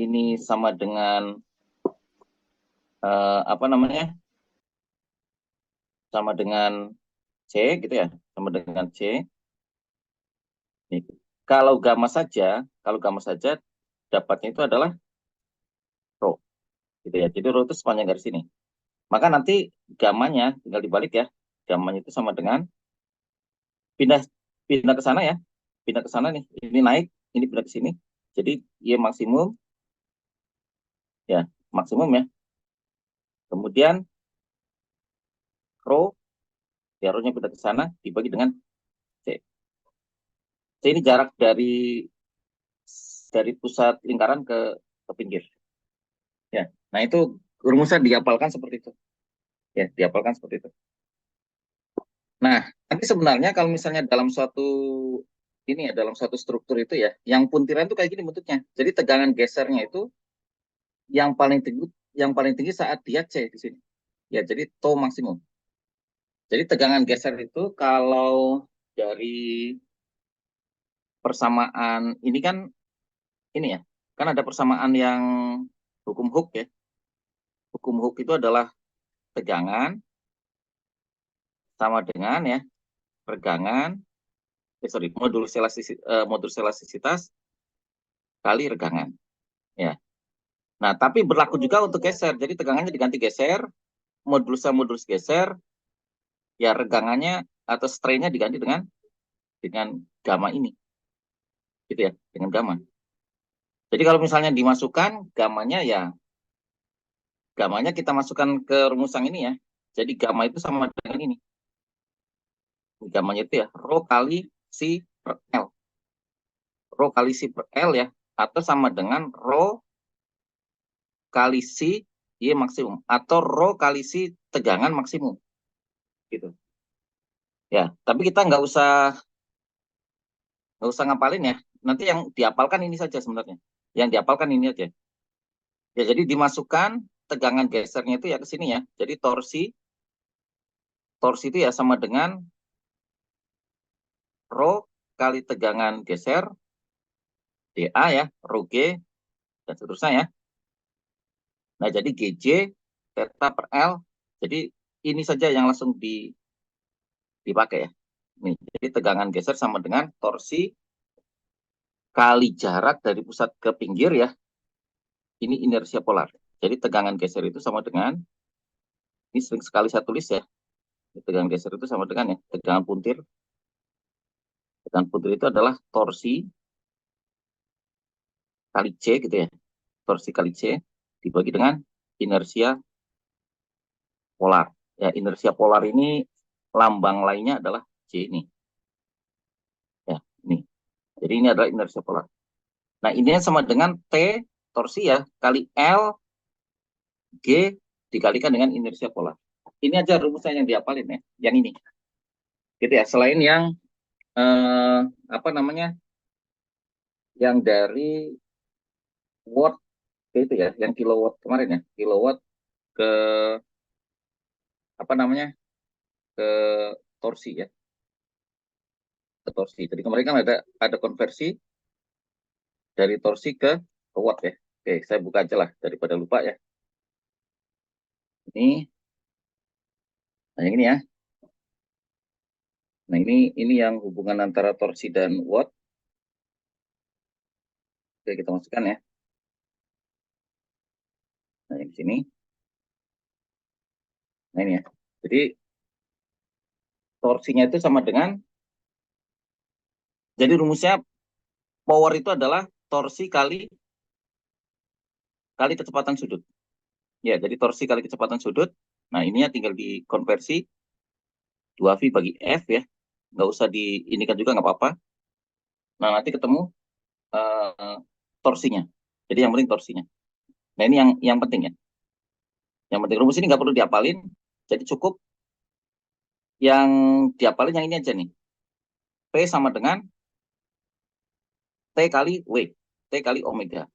ini sama dengan apa namanya? Sama dengan C gitu ya, sama dengan C. Nih, kalau gamma saja dapatnya itu adalah rho gitu ya. Jadi rho itu sepanjang garis ini. Maka nanti gamanya tinggal dibalik ya. Gamanya itu sama dengan pindah pindah ke sana ya. Pindah ke sana nih. Ini naik, ini pindah ke sini. Jadi Y maksimum ya, maksimum ya. Kemudian rho ya, rho-nya pindah ke sana dibagi dengan C. C ini jarak dari pusat lingkaran ke pinggir. Ya. Nah, itu rumusnya dihafalkan seperti itu. Ya, dihafalkan seperti itu. Nah, nanti sebenarnya kalau misalnya dalam suatu struktur itu ya, yang puntiran itu kayak gini bentuknya. Jadi tegangan gesernya itu yang paling tinggi saat dia C di sini. Ya, jadi tau maksimum. Jadi tegangan geser itu kalau dari persamaan ini kan ini ya, kan ada persamaan yang hukum Hooke ya. Hukum Hooke itu adalah tegangan sama dengan ya regangan, modulus elastisitas kali regangan. Ya. Nah, tapi berlaku juga untuk geser. Jadi tegangannya diganti geser, modulus geser, ya regangannya atau strainnya diganti dengan gamma ini, gitu ya, dengan gamma. Jadi kalau misalnya dimasukkan gammanya kita masukkan ke rumus yang ini ya. Jadi gamma itu sama dengan ini. Gammanya itu ya rho kali C per L. Rho kali C per L ya, atau sama dengan rho kali C Y maksimum atau rho kali C tegangan maksimum gitu ya. Tapi kita nggak usah ngapalin ya, nanti yang dihafalkan ini saja sebenarnya, yang dihafalkan ini aja ya. Jadi dimasukkan tegangan gesernya itu ya ke sini ya. Jadi torsi itu ya sama dengan rho kali tegangan geser dA ya, rho G dan seterusnya ya. Nah, jadi GJ theta per L. Jadi ini saja yang langsung dipakai ya. Nih, jadi tegangan geser sama dengan torsi kali jarak dari pusat ke pinggir ya. Ini inersia polar. Jadi tegangan geser itu sama dengan, ini sering sekali saya tulis ya. Tegangan geser itu sama dengan ya, tegangan puntir. Tegangan puntir itu adalah torsi kali C gitu ya. Torsi kali C dibagi dengan inersia polar. Ya, inersia polar ini lambang lainnya adalah C ini. Ya, ini. Jadi ini adalah inersia polar. Nah, ini sama dengan T torsi ya kali L G dikalikan dengan inersia polar. Ini aja rumusnya yang dihafalin ya, yang ini. Gitu ya, selain yang apa namanya? Yang dari watt itu ya, yang kilowatt kemarin ya, kilowatt ke apa namanya? Ke torsi ya, ke torsi. Jadi kemarin kan ada konversi dari torsi ke watt ya. Oke, saya buka aja lah daripada lupa ya. Ini, nah yang ini ya. Nah, ini yang hubungan antara torsi dan watt. Oke, kita masukkan ya. Nah, yang di sini. Nah, ini ya. Jadi torsinya itu sama dengan, jadi rumusnya power itu adalah torsi kali kecepatan sudut. Ya, jadi torsi kali kecepatan sudut. Nah, ininya tinggal dikonversi 2V bagi F ya. Nggak usah diinikan juga, nggak apa-apa. Nah, nanti ketemu uh, torsinya. Jadi yang penting torsinya. Nah, ini yang penting ya. Yang penting rumus ini nggak perlu dihafalin. Jadi cukup yang dihafalin yang ini aja nih. P sama dengan T kali W. T kali omega.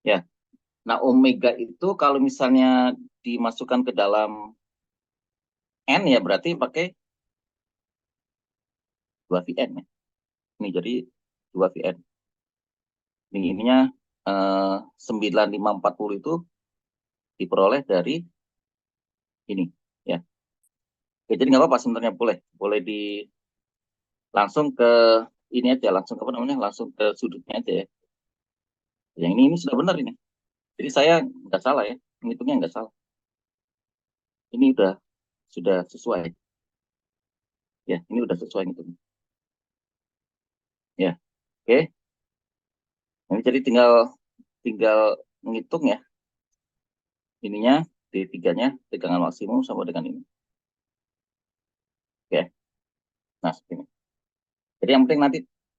Ya. Nah, omega itu kalau misalnya dimasukkan ke dalam N ya berarti pakai 2VN ya. Ini jadi 2VN. Ininya 9540 itu diperoleh dari ini, ya. Oke, jadi nggak apa-apa sebenarnya, boleh langsung ke ini aja, langsung ke apa namanya, langsung ke sudutnya aja ya. Yang ini sudah benar ini. Jadi saya nggak salah ya, menghitungnya nggak salah. Ini sudah sesuai. Ya, ini udah sesuai gitu. Ya, oke. Ini jadi tinggal tinggal menghitung ya. Ininya D3-nya tegangan maksimum sama dengan ini. Oke. Nah, seperti ini. Jadi yang penting nanti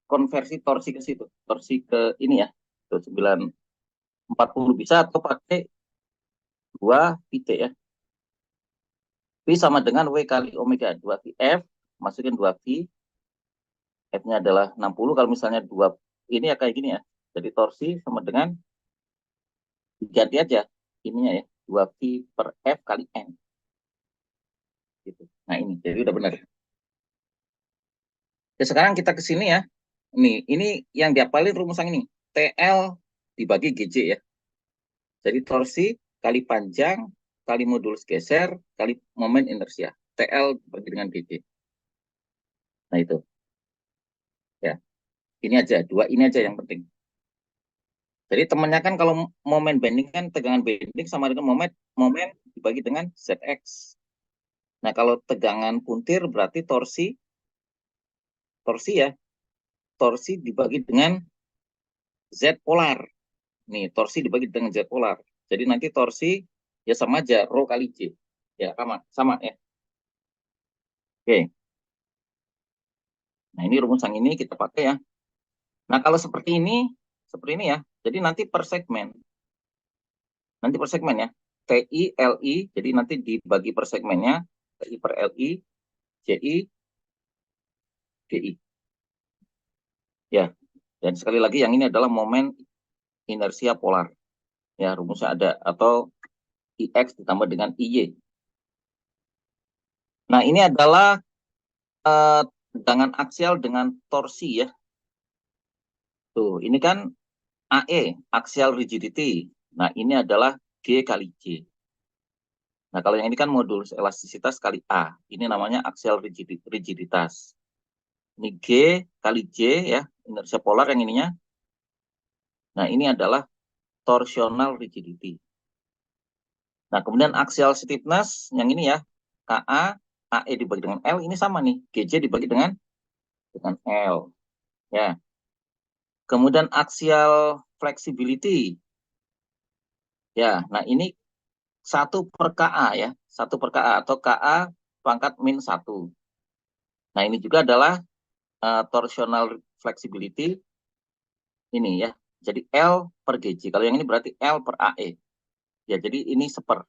konversi torsi ke situ. Torsi ke ini ya. Ke 940 bisa atau pakai 2 VT ya. V sama dengan W kali omega 2 VF, masukin 2 V, F-nya adalah 60. Kalau misalnya 2 ini ya kayak gini ya. Jadi torsi sama dengan ganti aja ininya ya, 2 V per F kali N gitu. Nah, ini jadi udah benar. Ya, sekarang kita ke sini ya. Ini yang diapalin rumusan ini. TL dibagi GJ ya. Jadi torsi kali panjang kali modulus geser kali momen inersia. TL dibagi dengan GJ. Nah, itu. Ya. Ini aja, dua ini aja yang penting. Jadi temannya kan kalau momen bending kan tegangan bending sama dengan momen dibagi dengan ZX. Nah, kalau tegangan puntir berarti torsi ya, torsi dibagi dengan Z polar. Nih, torsi dibagi dengan Z polar. Jadi nanti torsi ya sama aja, rho kali J. Ya, sama ya. Oke. Nah, ini rumusan ini kita pakai ya. Nah, kalau seperti ini ya. Jadi nanti per segmen. Nanti per segmen ya. TI, LI, jadi nanti dibagi per segmennya. TI per LI, JI, DI. Ya, dan sekali lagi yang ini adalah momen inersia polar. Ya, rumusnya ada. Atau IX ditambah dengan IY. Nah, ini adalah tegangan aksial dengan torsi ya. Tuh, ini kan AE, axial rigidity. Nah, ini adalah G kali J. Nah, kalau yang ini kan modulus elastisitas kali A. Ini namanya axial rigiditas. Ini G kali J ya, inersia polar yang ininya. Nah, ini adalah torsional rigidity. Nah, kemudian axial stiffness yang ini ya, KA, AE dibagi dengan L, ini sama nih. GJ dibagi dengan L. Ya. Kemudian axial flexibility. Ya, nah ini 1/KA ya, 1/KA atau KA pangkat min 1. Nah, ini juga adalah torsional flexibility ini ya. Jadi L per GJ. Kalau yang ini berarti L per AE. Ya, jadi ini seper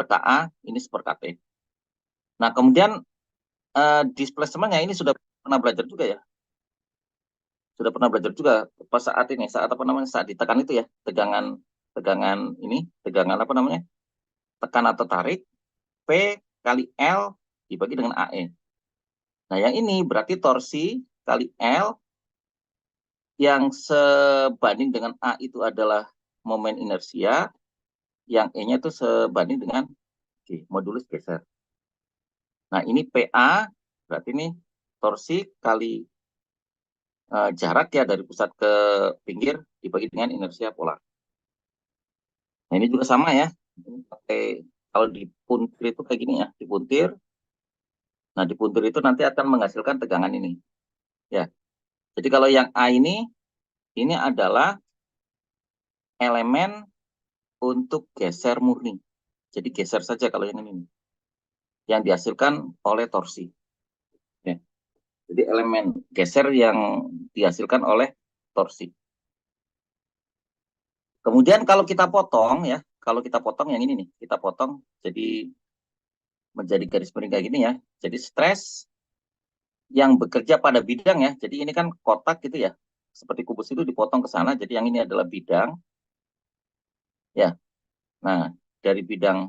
KA, ini seper KT. Nah, kemudian displacement-nya ini sudah pernah belajar juga ya. Sudah pernah belajar juga pas saat ini, saat apa namanya? Saat ditekan itu ya, tegangan ini, tegangan apa namanya? Tekan atau tarik P kali L dibagi dengan AE. Nah, yang ini berarti torsi kali L yang sebanding dengan A itu adalah momen inersia, yang E-nya itu sebanding dengan G, modulus geser. Nah, ini PA, berarti ini torsi kali jarak ya dari pusat ke pinggir dibagi dengan inersia polar. Nah, ini juga sama ya. Ini pakai, kalau dipuntir itu kayak gini ya, dipuntir. Nah, dipuntir itu nanti akan menghasilkan tegangan ini. Ya. Jadi kalau yang A ini adalah elemen untuk geser murni. Jadi geser saja kalau yang ini. Yang dihasilkan oleh torsi. Ya. Jadi elemen geser yang dihasilkan oleh torsi. Kemudian kalau kita potong ya, kalau kita potong yang ini nih, kita potong jadi menjadi garis miring kayak gini ya. Jadi stres yang bekerja pada bidang ya. Jadi ini kan kotak gitu ya. Seperti kubus itu dipotong ke sana. Jadi yang ini adalah bidang. Ya. Nah, dari bidang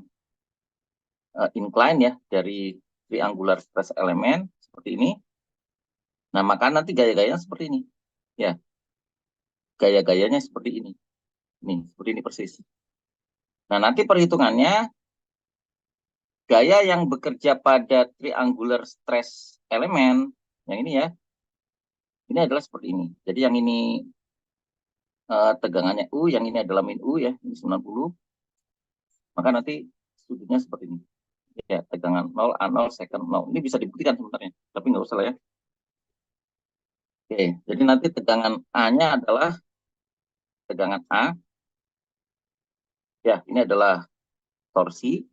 incline ya, dari triangular stress element seperti ini. Nah, maka nanti gaya-gayanya seperti ini. Ya, gaya-gayanya seperti ini. Nih, seperti ini persis. Nah, nanti perhitungannya, gaya yang bekerja pada triangular stress elemen, yang ini ya, ini adalah seperti ini. Jadi yang ini tegangannya U, yang ini adalah min U ya, ini 90. Maka nanti sudutnya seperti ini. Ya, tegangan 0, A0, second 0. Ini bisa dibuktikan sebenarnya, tapi nggak usah lah ya. Oke, jadi nanti tegangan A-nya adalah tegangan A. Ya, ini adalah torsi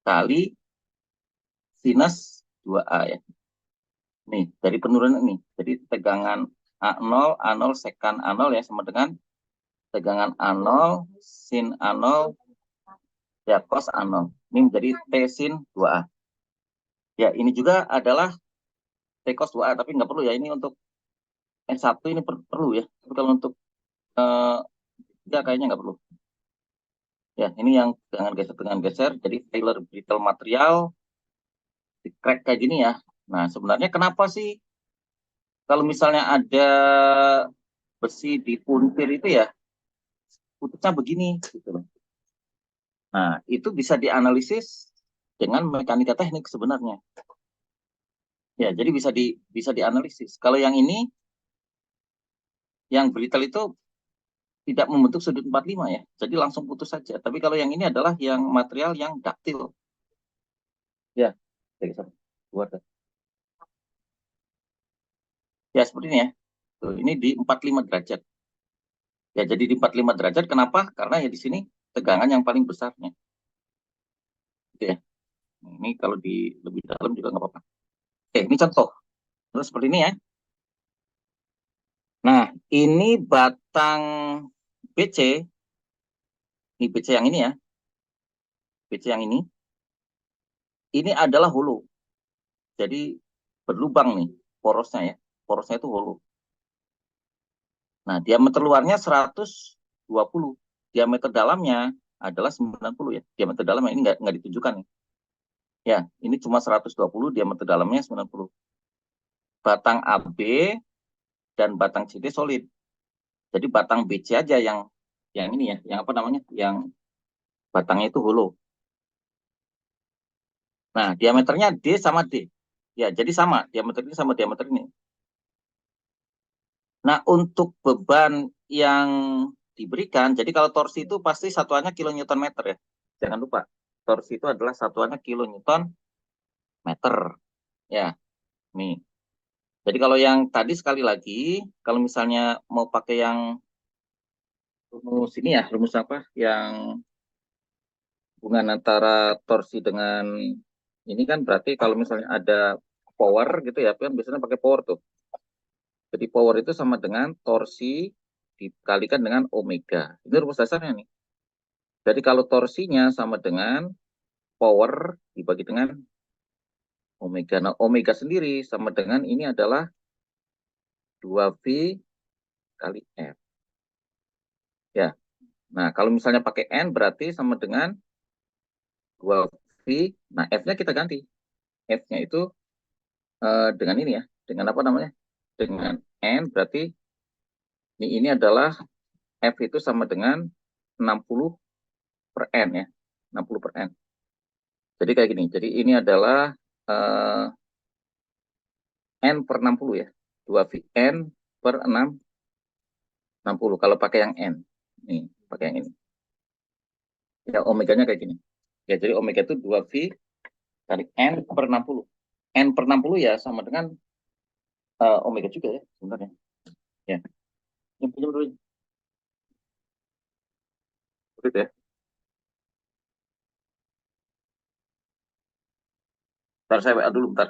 kali sinus 2A ya. Nih, dari penurunan ini. Jadi tegangan A0, A0, sekan A0 ya, sama dengan tegangan A0, sin A0, ya, cos A0. Ini menjadi T sin 2A. Ya, ini juga adalah T cos 2A, tapi nggak perlu ya. Ini untuk S1 ini perlu ya. Tapi kalau untuk eh, ya, kayaknya nggak perlu. Ya, ini yang dengan geser. Jadi Taylor brittle material di crack kayak gini ya. Nah, sebenarnya kenapa sih kalau misalnya ada besi di puntir itu ya putusnya begini gitu loh. Nah, itu bisa dianalisis dengan mekanika teknik sebenarnya. Ya, jadi bisa dianalisis. Kalau yang ini yang brittle itu tidak membentuk sudut 45 ya. Jadi langsung putus saja. Tapi kalau yang ini adalah yang material yang daktil. Ya, jadi buat. Ya, seperti ini ya. Tuh, ini di 45 derajat. Ya, jadi di 45 derajat kenapa? Karena ya di sini tegangan yang paling besarnya. Gitu ya. Ini kalau di lebih dalam juga nggak apa-apa. Oke, ini contoh. Terus seperti ini ya. Nah, ini batang BC, ini BC yang ini ya, BC yang ini adalah holo. Jadi berlubang nih porosnya ya, porosnya itu holo. Nah, diameter luarnya 120, diameter dalamnya adalah 90 ya. Diameter dalamnya ini nggak ditunjukkan nih. Ya, ini cuma 120, diameter dalamnya 90. Batang AB dan batang CD solid. Jadi batang BC aja yang ini ya, yang apa namanya? Yang batangnya itu holo. Nah, diameternya D sama D. Ya, jadi sama. Diameter ini sama diameter ini. Nah, untuk beban yang diberikan, jadi kalau torsi itu pasti satuannya kilonewton meter ya. Jangan lupa, torsi itu adalah satuannya kilonewton meter. Ya, nih. Jadi kalau yang tadi sekali lagi, kalau misalnya mau pakai yang rumus ini ya, rumus apa? Yang hubungan antara torsi dengan ini kan berarti kalau misalnya ada power gitu ya, kan biasanya pakai power tuh. Jadi power itu sama dengan torsi dikalikan dengan omega. Ini rumus dasarnya nih. Jadi kalau torsinya sama dengan power dibagi dengan omega. Nah, omega sendiri sama dengan ini adalah 2V kali F. Ya. Nah, kalau misalnya pakai N berarti sama dengan 2V. Nah, F-nya kita ganti. F-nya itu dengan ini ya. Dengan apa namanya? Dengan N berarti ini adalah F itu sama dengan 60 per N ya. 60 per N. Jadi kayak gini. Jadi ini adalah eh, N per 60 ya. 2 N per 60 kalau pakai yang N. Nih, pakai yang ini. Ya, omeganya kayak gini. Ya, jadi omega itu 2V kali N per 60. N per 60 ya sama dengan omega juga ya sebenarnya. Ya, ini pinjam dulu. Begitu ya. Ntar saya WA dulu, bentar.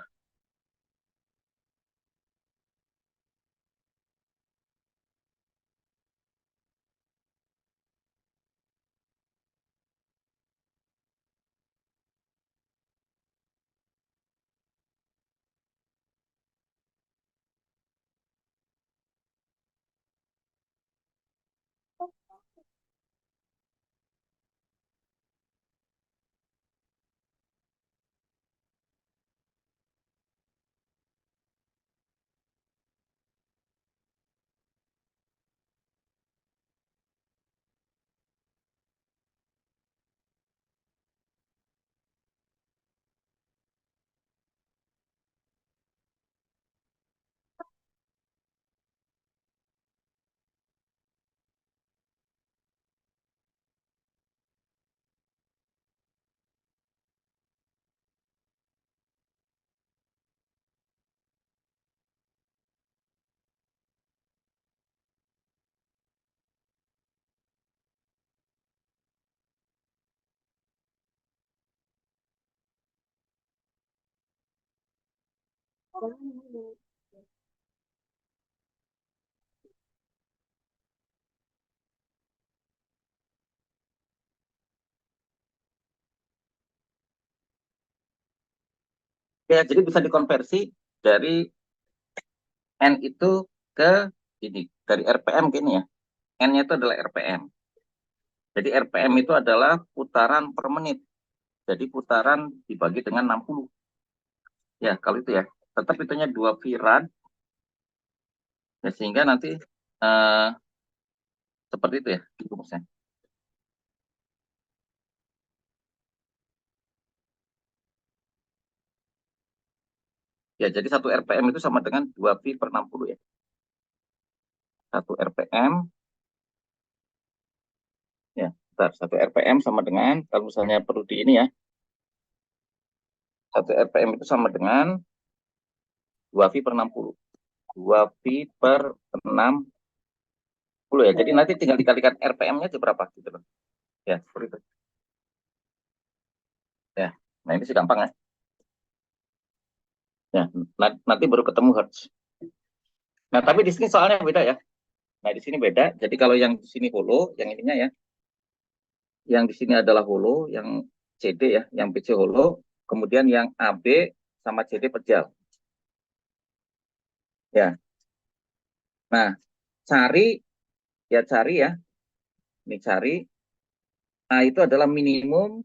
Ya, jadi bisa dikonversi dari N itu ke ini, dari RPM ke ini ya. N-nya itu adalah RPM. Jadi RPM itu adalah putaran per menit. Jadi putaran dibagi dengan 60. Ya, kalau itu ya. Tetap itunya 2 Vrad. Ya, sehingga nanti eh, seperti itu ya rumusnya. Ya, jadi 1 RPM itu sama dengan 2 V per 60 ya. 1 RPM, ya, bentar, 1 RPM sama dengan, kalau misalnya perlu di ini ya, 1 RPM itu sama dengan 2 V per 60. 2 V per 60 ya. Jadi nanti tinggal dikalikan RPM-nya itu berapa gitu loh. Ya, seperti itu. Ya. Nah, ini sih gampang ya. Ya, nanti baru ketemu hertz. Nah, tapi di sini soalnya beda ya. Nah, di sini beda. Jadi kalau yang di sini holo, yang ininya ya, yang di sini adalah holo, yang CD ya, yang BC holo, kemudian yang AB sama CD pejal. Ya. Nah, cari cari ya. Ini cari. Nah, itu adalah minimum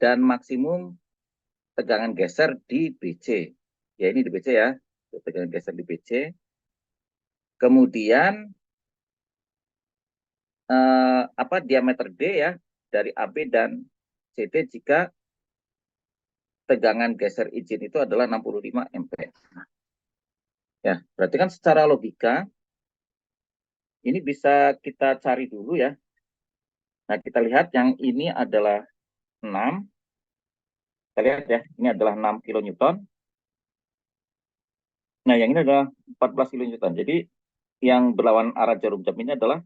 dan maksimum tegangan geser di BC. Ya, ini di BC ya. Tegangan geser di BC. Kemudian apa diameter D ya dari AB dan CD jika tegangan geser izin itu adalah 65 ampere. Ya, berarti kan secara logika ini bisa kita cari dulu ya. Nah, kita lihat yang ini adalah 6. Kita lihat ya, ini adalah 6 kilonewton. Nah, yang ini adalah 14 kilonewton. Jadi yang berlawan arah jarum jam ini adalah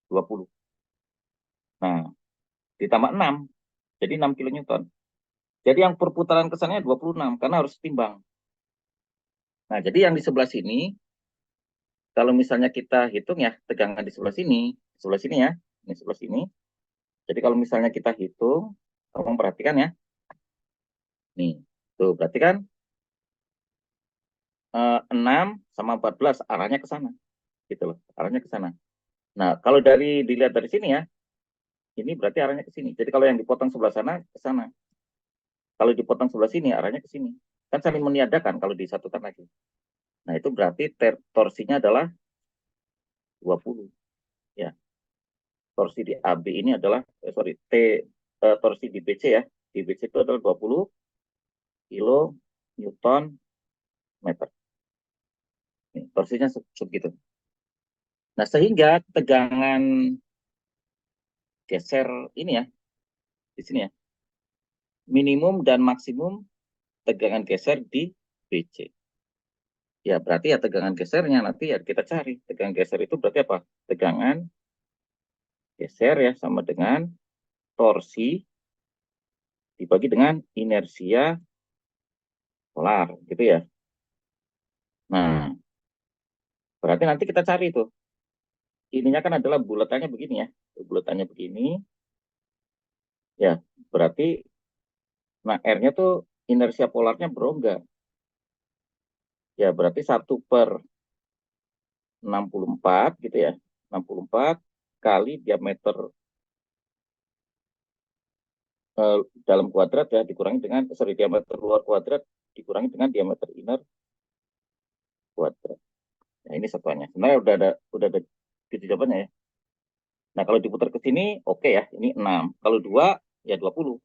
20. Nah, ditambah 6, jadi 6 kilonewton. Jadi yang perputaran kesannya 26 karena harus timbang. Nah, jadi yang di sebelah sini, kalau misalnya kita hitung ya, tegangan di sebelah sini ya, ini sebelah sini. Jadi kalau misalnya kita hitung, tolong perhatikan ya. Nih, tuh berarti kan 6 sama 14 arahnya ke sana. Gitu loh, arahnya ke sana. Nah, kalau dilihat dari sini ya, ini berarti arahnya ke sini. Jadi kalau yang dipotong sebelah sana ke sana. Kalau dipotong sebelah sini arahnya ke sini. Kan saling meniadakan kalau disatukan lagi. Nah, itu berarti torsinya adalah 20 ya. Torsi di AB ini adalah torsi di BC ya. Di BC itu adalah 20 kilo Newton meter. Nih, torsinya segitu. Nah, sehingga tegangan geser ini ya, di sini ya, minimum dan maksimum tegangan geser di BC. Ya, berarti ya tegangan gesernya nanti ya kita cari. Tegangan geser itu berarti apa? Tegangan geser ya sama dengan torsi dibagi dengan inersia polar, gitu ya. Nah, berarti nanti kita cari tuh. Ininya kan adalah bulatannya begini ya. Bulatannya begini. Ya, berarti nah R-nya tuh inersia polarnya berongga. Ya, berarti 1/64 gitu ya. 64 kali diameter eh, dalam kuadrat ya dikurangi dengan diameter luar kuadrat dikurangi dengan diameter inner kuadrat. Nah, ini satuannya. Sebenarnya udah ada gitu jawabannya ya. Nah, kalau diputar ke sini oke ya, ini 6. Kalau 2 ya 20.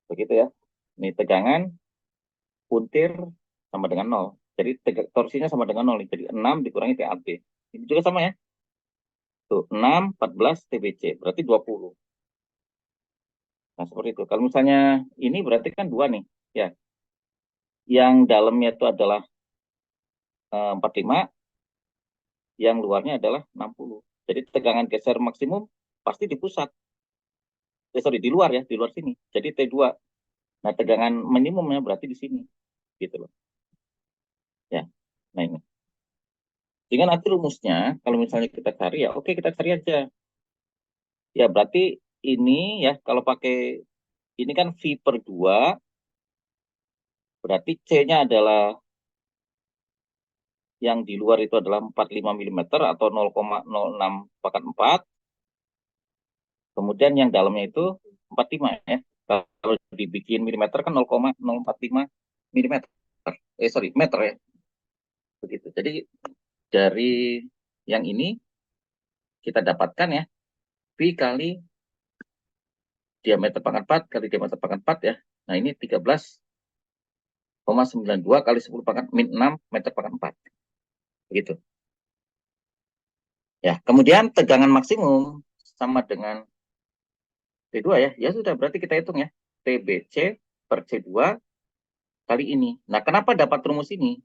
Begitu ya. Ini tegangan puntir sama dengan 0. Jadi torsinya sama dengan 0. Jadi 6 dikurangi TAB. Ini juga sama ya. Tuh, 6, 14 TBC. Berarti 20. Nah, seperti itu. Kalau misalnya ini berarti kan 2 nih. Ya, yang dalamnya itu adalah 45, yang luarnya adalah 60. Jadi tegangan geser maksimum pasti di pusat. Sorry, di luar ya, di luar sini. Jadi T2. Nah, tegangan minimumnya berarti di sini. Gitu loh. Nah ini. Sehingga nanti rumusnya, kalau misalnya kita cari ya, oke kita cari aja. Ya berarti ini ya, kalau pakai ini kan V per 2, berarti C-nya adalah yang di luar itu adalah 45 mm atau 0,06/4. Kemudian yang dalamnya itu 45 ya. Kalau dibikin milimeter kan 0,045 milimeter. Sorry, meter ya. Begitu. Jadi dari yang ini kita dapatkan ya, V kali diameter pangkat 4 kali diameter pangkat 4 ya. Nah ini 13,92 kali 10 pangkat min 6 meter pangkat 4. Begitu. Ya, kemudian tegangan maksimum sama dengan T2 ya. Ya sudah, berarti kita hitung ya. TBC per C2 kali ini. Nah, kenapa dapat rumus ini?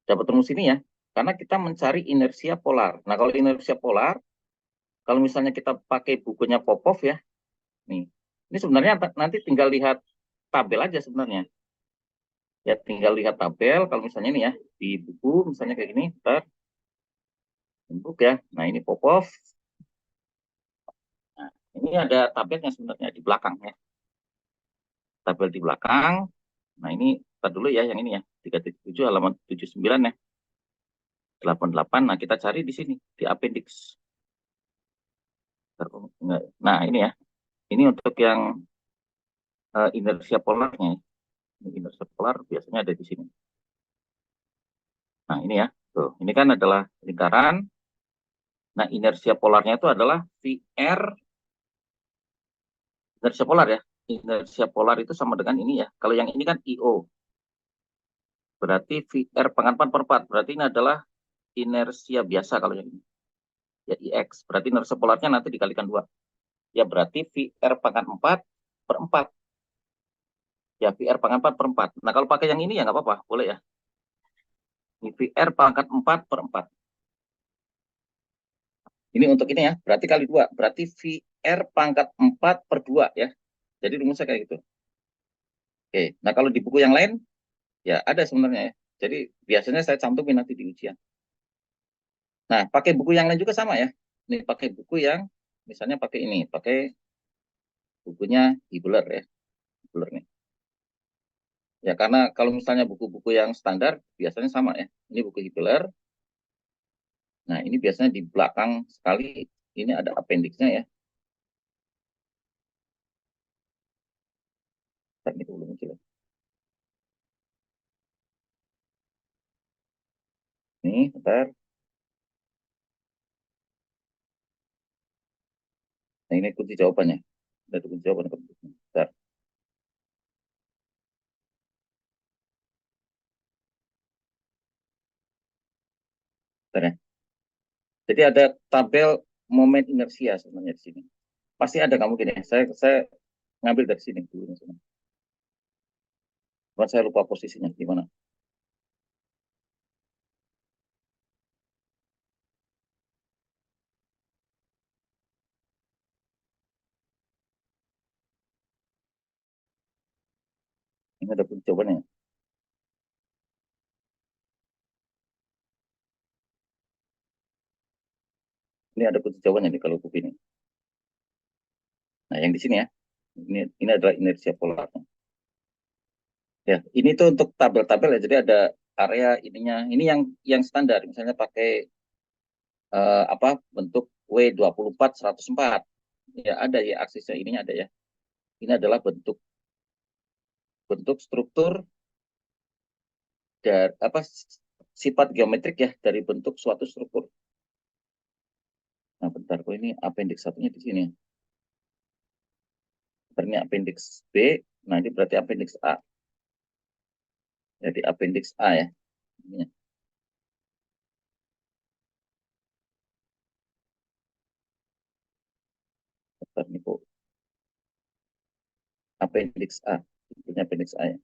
Dapat rumus ini ya, karena kita mencari inersia polar. Nah, kalau inersia polar, kalau misalnya kita pakai bukunya Popov ya, nih, ini sebenarnya nanti tinggal lihat tabel aja sebenarnya. Ya, tinggal lihat tabel, kalau misalnya ini ya, di buku misalnya kayak gini, ntar, buku ya. Nah, ini Popov. Nah, ini ada tabelnya sebenarnya di belakang ya. Tabel di belakang. Nah, ini ntar dulu ya, yang ini ya, 3.7 halaman 79 ya. 88. Nah, kita cari di sini, di appendix. Nah, ini ya. Ini untuk yang inersia polarnya. Inersia polar biasanya ada di sini. Nah, ini ya. Tuh, ini kan adalah lingkaran. Nah, inersia polarnya itu adalah VR. Inersia polar ya. Inersia polar itu sama dengan ini ya. Kalau yang ini kan IO. Berarti VR pangkat 4 per 4. Berarti ini adalah inersia biasa kalau yang ini. Ya, IX. Berarti inersia polarnya nanti dikalikan 2. Ya, berarti VR pangkat 4 per 4. Ya, VR pangkat 4 per 4. Nah, kalau pakai yang ini ya nggak apa-apa. Boleh ya. Ini VR pangkat 4 per 4. Ini untuk ini ya, berarti kali 2. Berarti VR pangkat 4 per 2 ya. Jadi rumusnya kayak gitu. Oke, nah kalau di buku yang lain, ya ada sebenarnya ya. Jadi biasanya saya cantumin nanti di ujian. Nah, pakai buku yang lain juga sama ya. Ini pakai buku yang, misalnya pakai ini, pakai bukunya Hibbeler ya. Hibbeler nih. Ya, karena kalau misalnya buku-buku yang standar, biasanya sama ya. Ini buku Hibbeler. Nah, ini biasanya di belakang sekali, ini ada appendixnya ya. Ini dulu muncul. Nih, bentar. Nah, ini kunci jawabannya. Ada kunci jawaban. Bentar. Bentar ya. Jadi ada tabel momen inersia sebenarnya di sini. Pasti ada nggak mungkin ya. Saya ngambil dari sini dulu. Cuman saya lupa posisinya di mana. Ini ada kunci jawabannya. Ini ada kunci jawabannya nih kalau buku ini. Nah, yang di sini ya. Ini adalah inersia polar. Ya, ini tuh untuk tabel-tabel ya. Jadi ada area ininya. Ini yang standar. Misalnya pakai apa bentuk W24 104. Ya ada ya aksesnya ininya ada ya. Ini adalah bentuk bentuk struktur dan apa sifat geometrik ya dari bentuk suatu struktur. Nah, bentar, kok ini appendix satunya di sini. Bentar, ini appendix B, nah ini berarti appendix A. Jadi appendix A ya. Ini. Bentar, ini kok appendix A. Ini appendix A ya.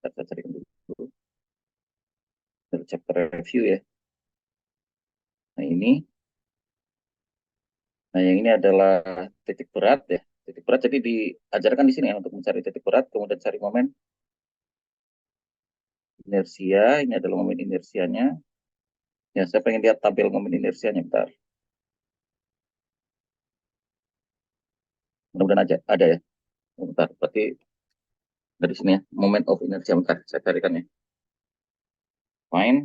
Bentar, saya cari dulu. Dari chapter review ya. Nah ini, nah yang ini adalah titik berat ya. Titik berat jadi diajarkan di sini ya untuk mencari titik berat, kemudian cari momen. inersia, ini adalah momen inersianya. Ya, saya pengen lihat tabel momen inersianya, bentar. Mudah-mudahan aja ada ya. Bentar, berarti dari sini ya, moment of inertia, bentar, saya carikan ya. Fine,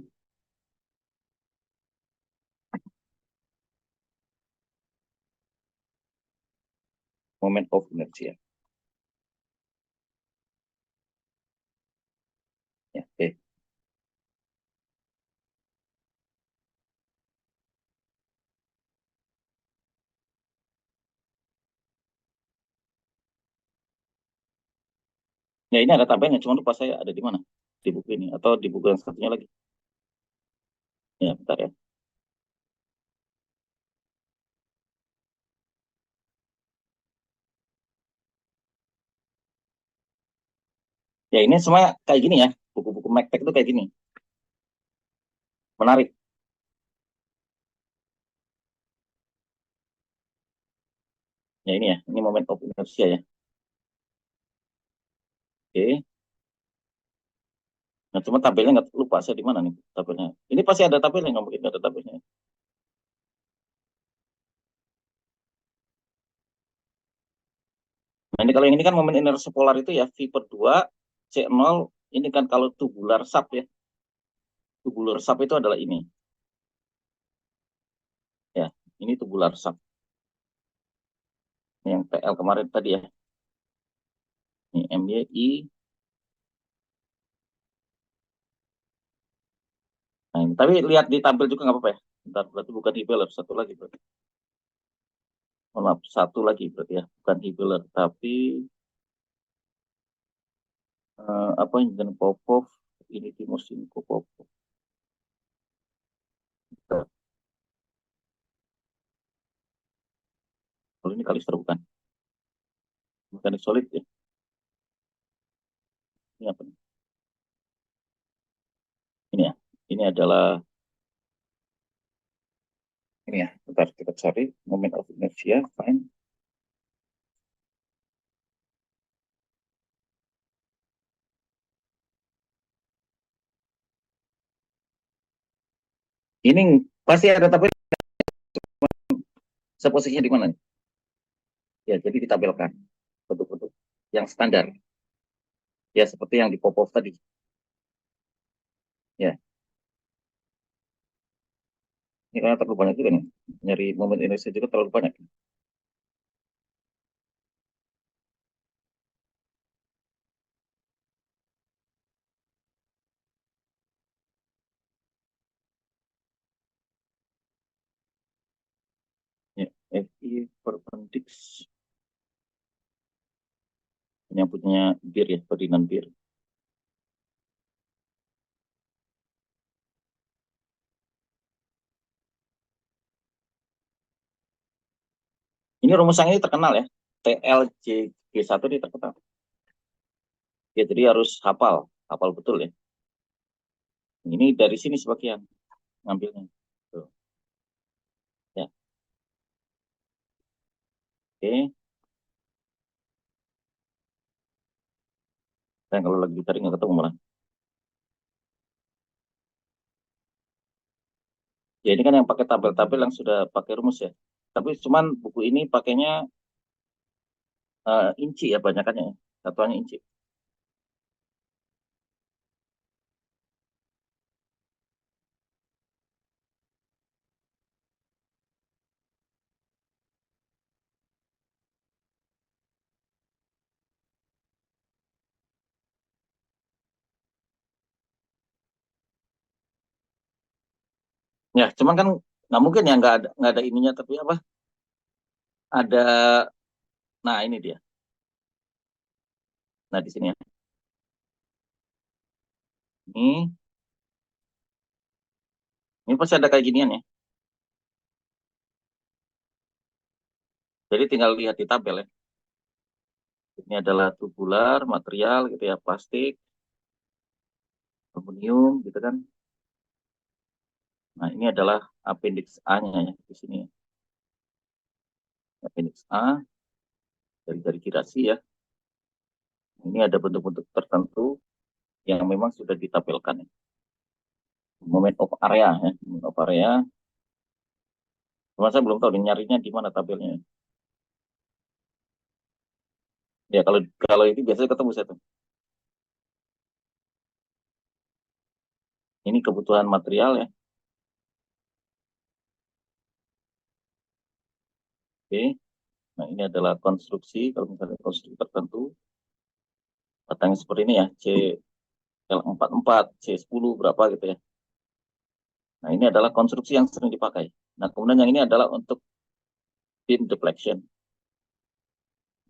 moment of inertia. Ya, oke. Ya, ini ada tabelnya, cuma lupa saya ada di mana. Di buku ini, atau di buku yang satunya lagi. Ya, bentar ya. Ya, ini semua kayak gini ya. Buku-buku MacTech itu kayak gini. Menarik. Ya, ini ya. Ini moment of inertia ya. Oke. Nah, cuma tabelnya nggak lupa saya di mana nih tabelnya. Ini pasti ada tabelnya, nggak mungkin nggak ada tabelnya. Nah, ini kalau yang ini kan momen inersi polar itu ya, V per 2, C0, ini kan kalau tubular sub ya. Tubular sub itu adalah ini. Ya, ini tubular sub. Yang TL kemarin tadi ya. Ini MYI. Nah, ini. Tapi lihat di tabel juga nggak apa-apa ya. Bentar, berarti bukan Hibeler, satu lagi berarti. Oh, maaf, satu lagi berarti ya. Bukan Hibeler, tapi apa yang dengan Popov, ini Timoshenko Popov. Bentar. Kalau ini Kalister bukan. Bukan solid ya. Ini apa nih? Ini ya. Ini adalah ini ya. Bentar kita cari moment of inertia. Fine. Ini pasti ada tabel seposisinya di mana nih? Ya, jadi ditabelkan bentuk-bentuk yang standar. Ya, seperti yang di Popov tadi. Ya, ini karena terlalu banyak juga nih. Nyari momen inersia juga terlalu banyak. Ya, FI perpendik yang punya bir ya, Ferdinand Bir. Ini rumus yang ini terkenal ya. TLJG1 ini terkenal. Ya, jadi harus hafal, hafal betul ya. Ini dari sini sebagian ngambilnya. Tuh. Ya, oke. Dan kalau lagi tadi nggak ketemu malah. Ya, ini kan yang pakai tabel-tabel yang sudah pakai rumus ya. Tapi cuman buku ini pakainya inci ya banyakannya ya. Satuannya inci. Ya, cuman kan nggak mungkin ya nggak ada ininya tapi apa? Ada. Nah, ini dia. Nah, di sini ya. Ini ini pasti ada kayak ginian ya. Jadi tinggal lihat di tabel ya. Ini adalah tubular, material gitu ya, plastik, aluminium gitu kan. Nah, ini adalah appendix A-nya ya di sini. Appendix A dari girasi ya. Ini ada bentuk-bentuk tertentu. yang memang sudah ditampilkan. Moment of area ya, moment of area. Cuma saya belum tahu nyarinya di mana tabelnya. Ya kalau kalau itu biasanya ketemu saya tuh. Ini kebutuhan material ya. Oke. Nah ini adalah konstruksi. Kalau misalnya konstruksi tertentu, datangnya seperti ini ya. CL44, C10 berapa gitu ya. Nah ini adalah konstruksi yang sering dipakai. Nah kemudian yang ini adalah untuk beam deflection.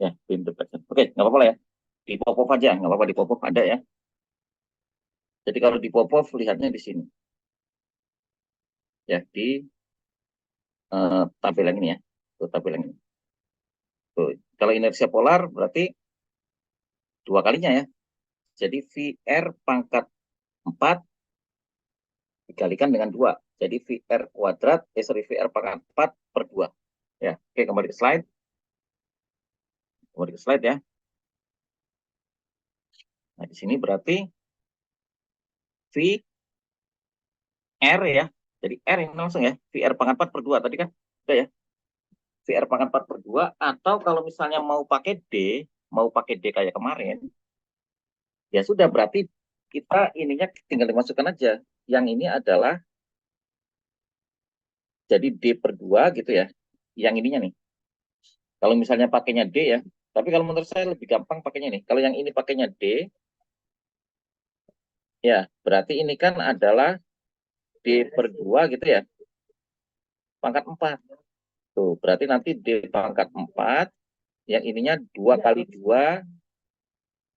Ya, beam deflection. Oke, nggak apa-apa lah ya. Di pop-off aja, nggak apa-apa di pop-off ada ya. Jadi kalau di pop-off lihatnya di sini. Ya, di tabel yang ini ya. Tuh, tabel yang ini. Tuh. Kalau inersia polar berarti dua kalinya ya. Jadi VR pangkat 4 dikalikan dengan 2. Jadi VR kuadrat, sorry, VR pangkat 4 per 2. Ya, oke kembali ke slide. Kembali ke slide ya. Nah, di sini berarti VR ya. Jadi R ini langsung ya. VR pangkat 4 per 2 tadi kan. Udah ya. VR pangkat 4 per 2. Atau kalau misalnya mau pakai D kayak kemarin, ya sudah berarti kita ininya tinggal dimasukkan aja. Yang ini adalah jadi D per 2 gitu ya. Yang ininya nih. Kalau misalnya pakainya D ya. Tapi kalau menurut saya lebih gampang pakainya nih. Kalau yang ini pakainya D, ya berarti ini kan adalah D per 2 gitu ya. Pangkat 4. Tuh, berarti nanti D pangkat 4, yang ininya 2 kali 2,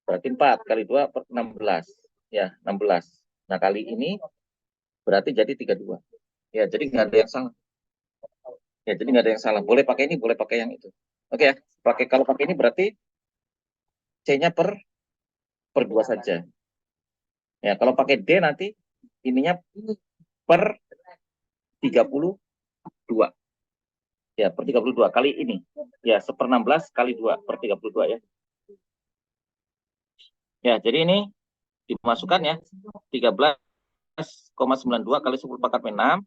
berarti 4 kali 2 per 16. Ya, 16. Nah, kali ini berarti jadi 32. Ya, jadi nggak ada yang salah. Ya, jadi nggak ada yang salah. Boleh pakai ini, boleh pakai yang itu. Oke ya, kalau pakai ini berarti C-nya per 2 saja. Ya, kalau pakai D nanti ininya per 32. Ya, per 32 kali ini. Ya, 1/16 kali 2 per 32 ya. Ya, jadi ini dimasukkan ya. 13,92 kali 10 pangkat 6.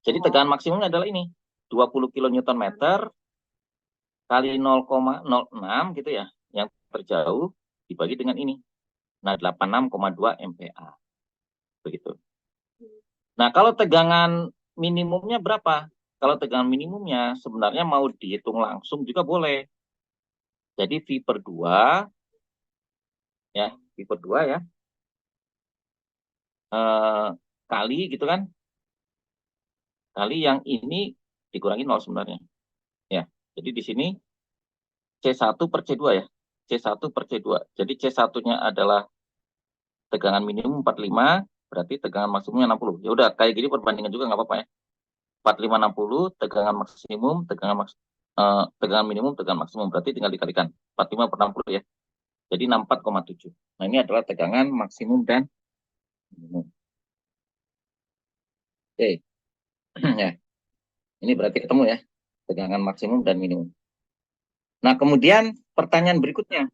Jadi tegangan maksimumnya adalah ini. 20 kN meter kali 0,06 gitu ya. Yang terjauh dibagi dengan ini. Nah, 86,2 MPa. Begitu. Nah, kalau tegangan minimumnya berapa? Kalau tegangan minimumnya sebenarnya mau dihitung langsung juga boleh. Jadi V per 2, ya, V per 2 ya, kali gitu kan, kali yang ini dikurangi 0 sebenarnya. Ya, jadi di sini C1 per C2 ya, C1 per C2. Jadi C1-nya adalah tegangan minimum 45, berarti tegangan maksimumnya 60. Ya udah, kayak gini perbandingan juga nggak apa-apa ya. 45 60 tegangan maksimum, tegangan minimum, tegangan maksimum, berarti tinggal dikalikan 45 per 60 ya. Jadi 64,7. Nah, ini adalah tegangan maksimum dan minimum. Oke. Ya. Ini berarti ketemu ya, tegangan maksimum dan minimum. Nah, kemudian pertanyaan berikutnya.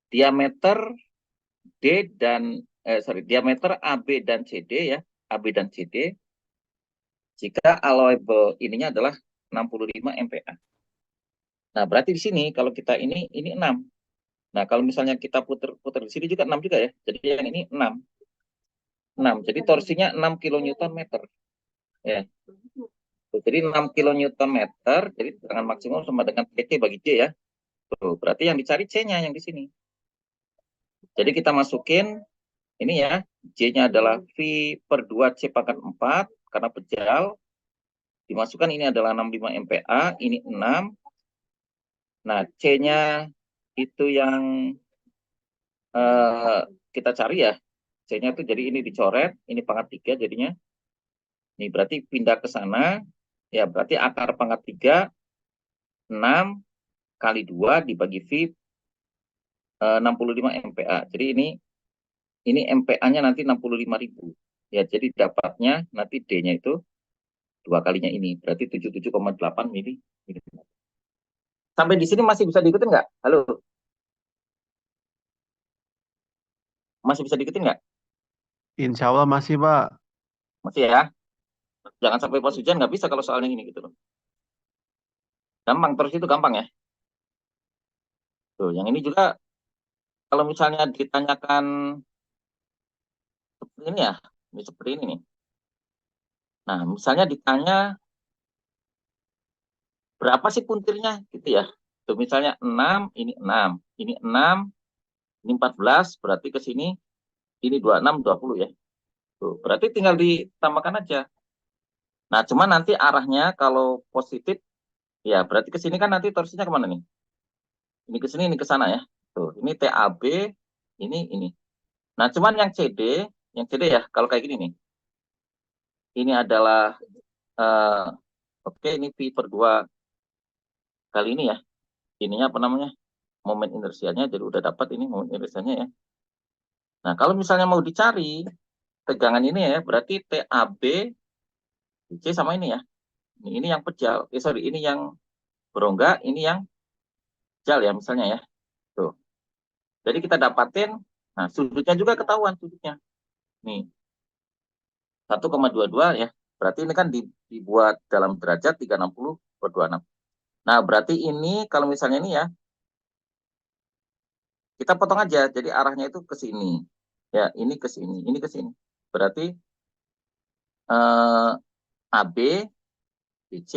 Diameter diameter AB dan CD ya, AB dan CD jika allowable ininya adalah 65 MPa. Nah, berarti di sini kalau kita ini 6. Nah, kalau misalnya kita putar di sini juga 6 juga ya. Jadi yang ini 6. 6. Jadi torsinya 6 kN meter. Ya. Jadi 6 kN meter, jadi tegangan maksimum sama dengan PT bagi J ya. Tuh, berarti yang dicari C-nya yang di sini. Jadi kita masukin ini ya, J-nya adalah V per 2 C pangkat 4 karena pejal. Dimasukkan ini adalah 65 MPa, ini 6. Nah, C-nya itu yang kita cari ya. C-nya itu jadi ini dicoret, ini pangkat 3 jadinya. Ini berarti pindah ke sana, ya berarti akar pangkat 3, 6 kali 2 dibagi V 65 MPa. Jadi ini MPa-nya nanti 65.000. Ya, jadi dapatnya nanti D-nya itu 2 kalinya ini, berarti 77,8 mili. Sampai di sini masih bisa diikutin nggak? Halo? Masih bisa diikutin nggak? Insya Allah masih, Pak. Masih ya? Jangan sampai pas hujan nggak bisa kalau soalnya ini gitu loh. Gampang, terus itu gampang ya. Tuh, yang ini juga kalau misalnya ditanyakan seperti ini ya, ini seperti ini nih. Nah, misalnya ditanya berapa sih puntirnya gitu ya. Tuh, misalnya 6, ini 6, ini 6, ini 14, berarti ke sini ini 26, 20 ya. Tuh, berarti tinggal ditambahkan aja. Nah, cuman nanti arahnya kalau positif, ya berarti ke sini kan nanti torsinya kemana nih? Ini ke sini, ini ke sana ya. Tuh, ini TAB, ini. Nah, cuman yang CD ya, kalau kayak gini nih. Ini adalah, eh, oke, ini P per 2 kali ini ya. Ininya apa namanya? Momen inersianya, jadi udah dapat ini momen inersianya ya. Nah, kalau misalnya mau dicari tegangan ini ya, berarti TAB C sama ini ya. Ini yang pejal, sorry, ini yang berongga, ini yang pejal ya misalnya ya. Tuh. Jadi kita dapatin, nah sudutnya juga ketahuan sudutnya. Nih, 1,22 ya. Berarti ini kan dibuat dalam derajat 360/26. Nah, berarti ini kalau misalnya ini ya, kita potong aja. Jadi arahnya itu ke sini. Ya, ini ke sini, ini ke sini. Berarti eh, AB, BC,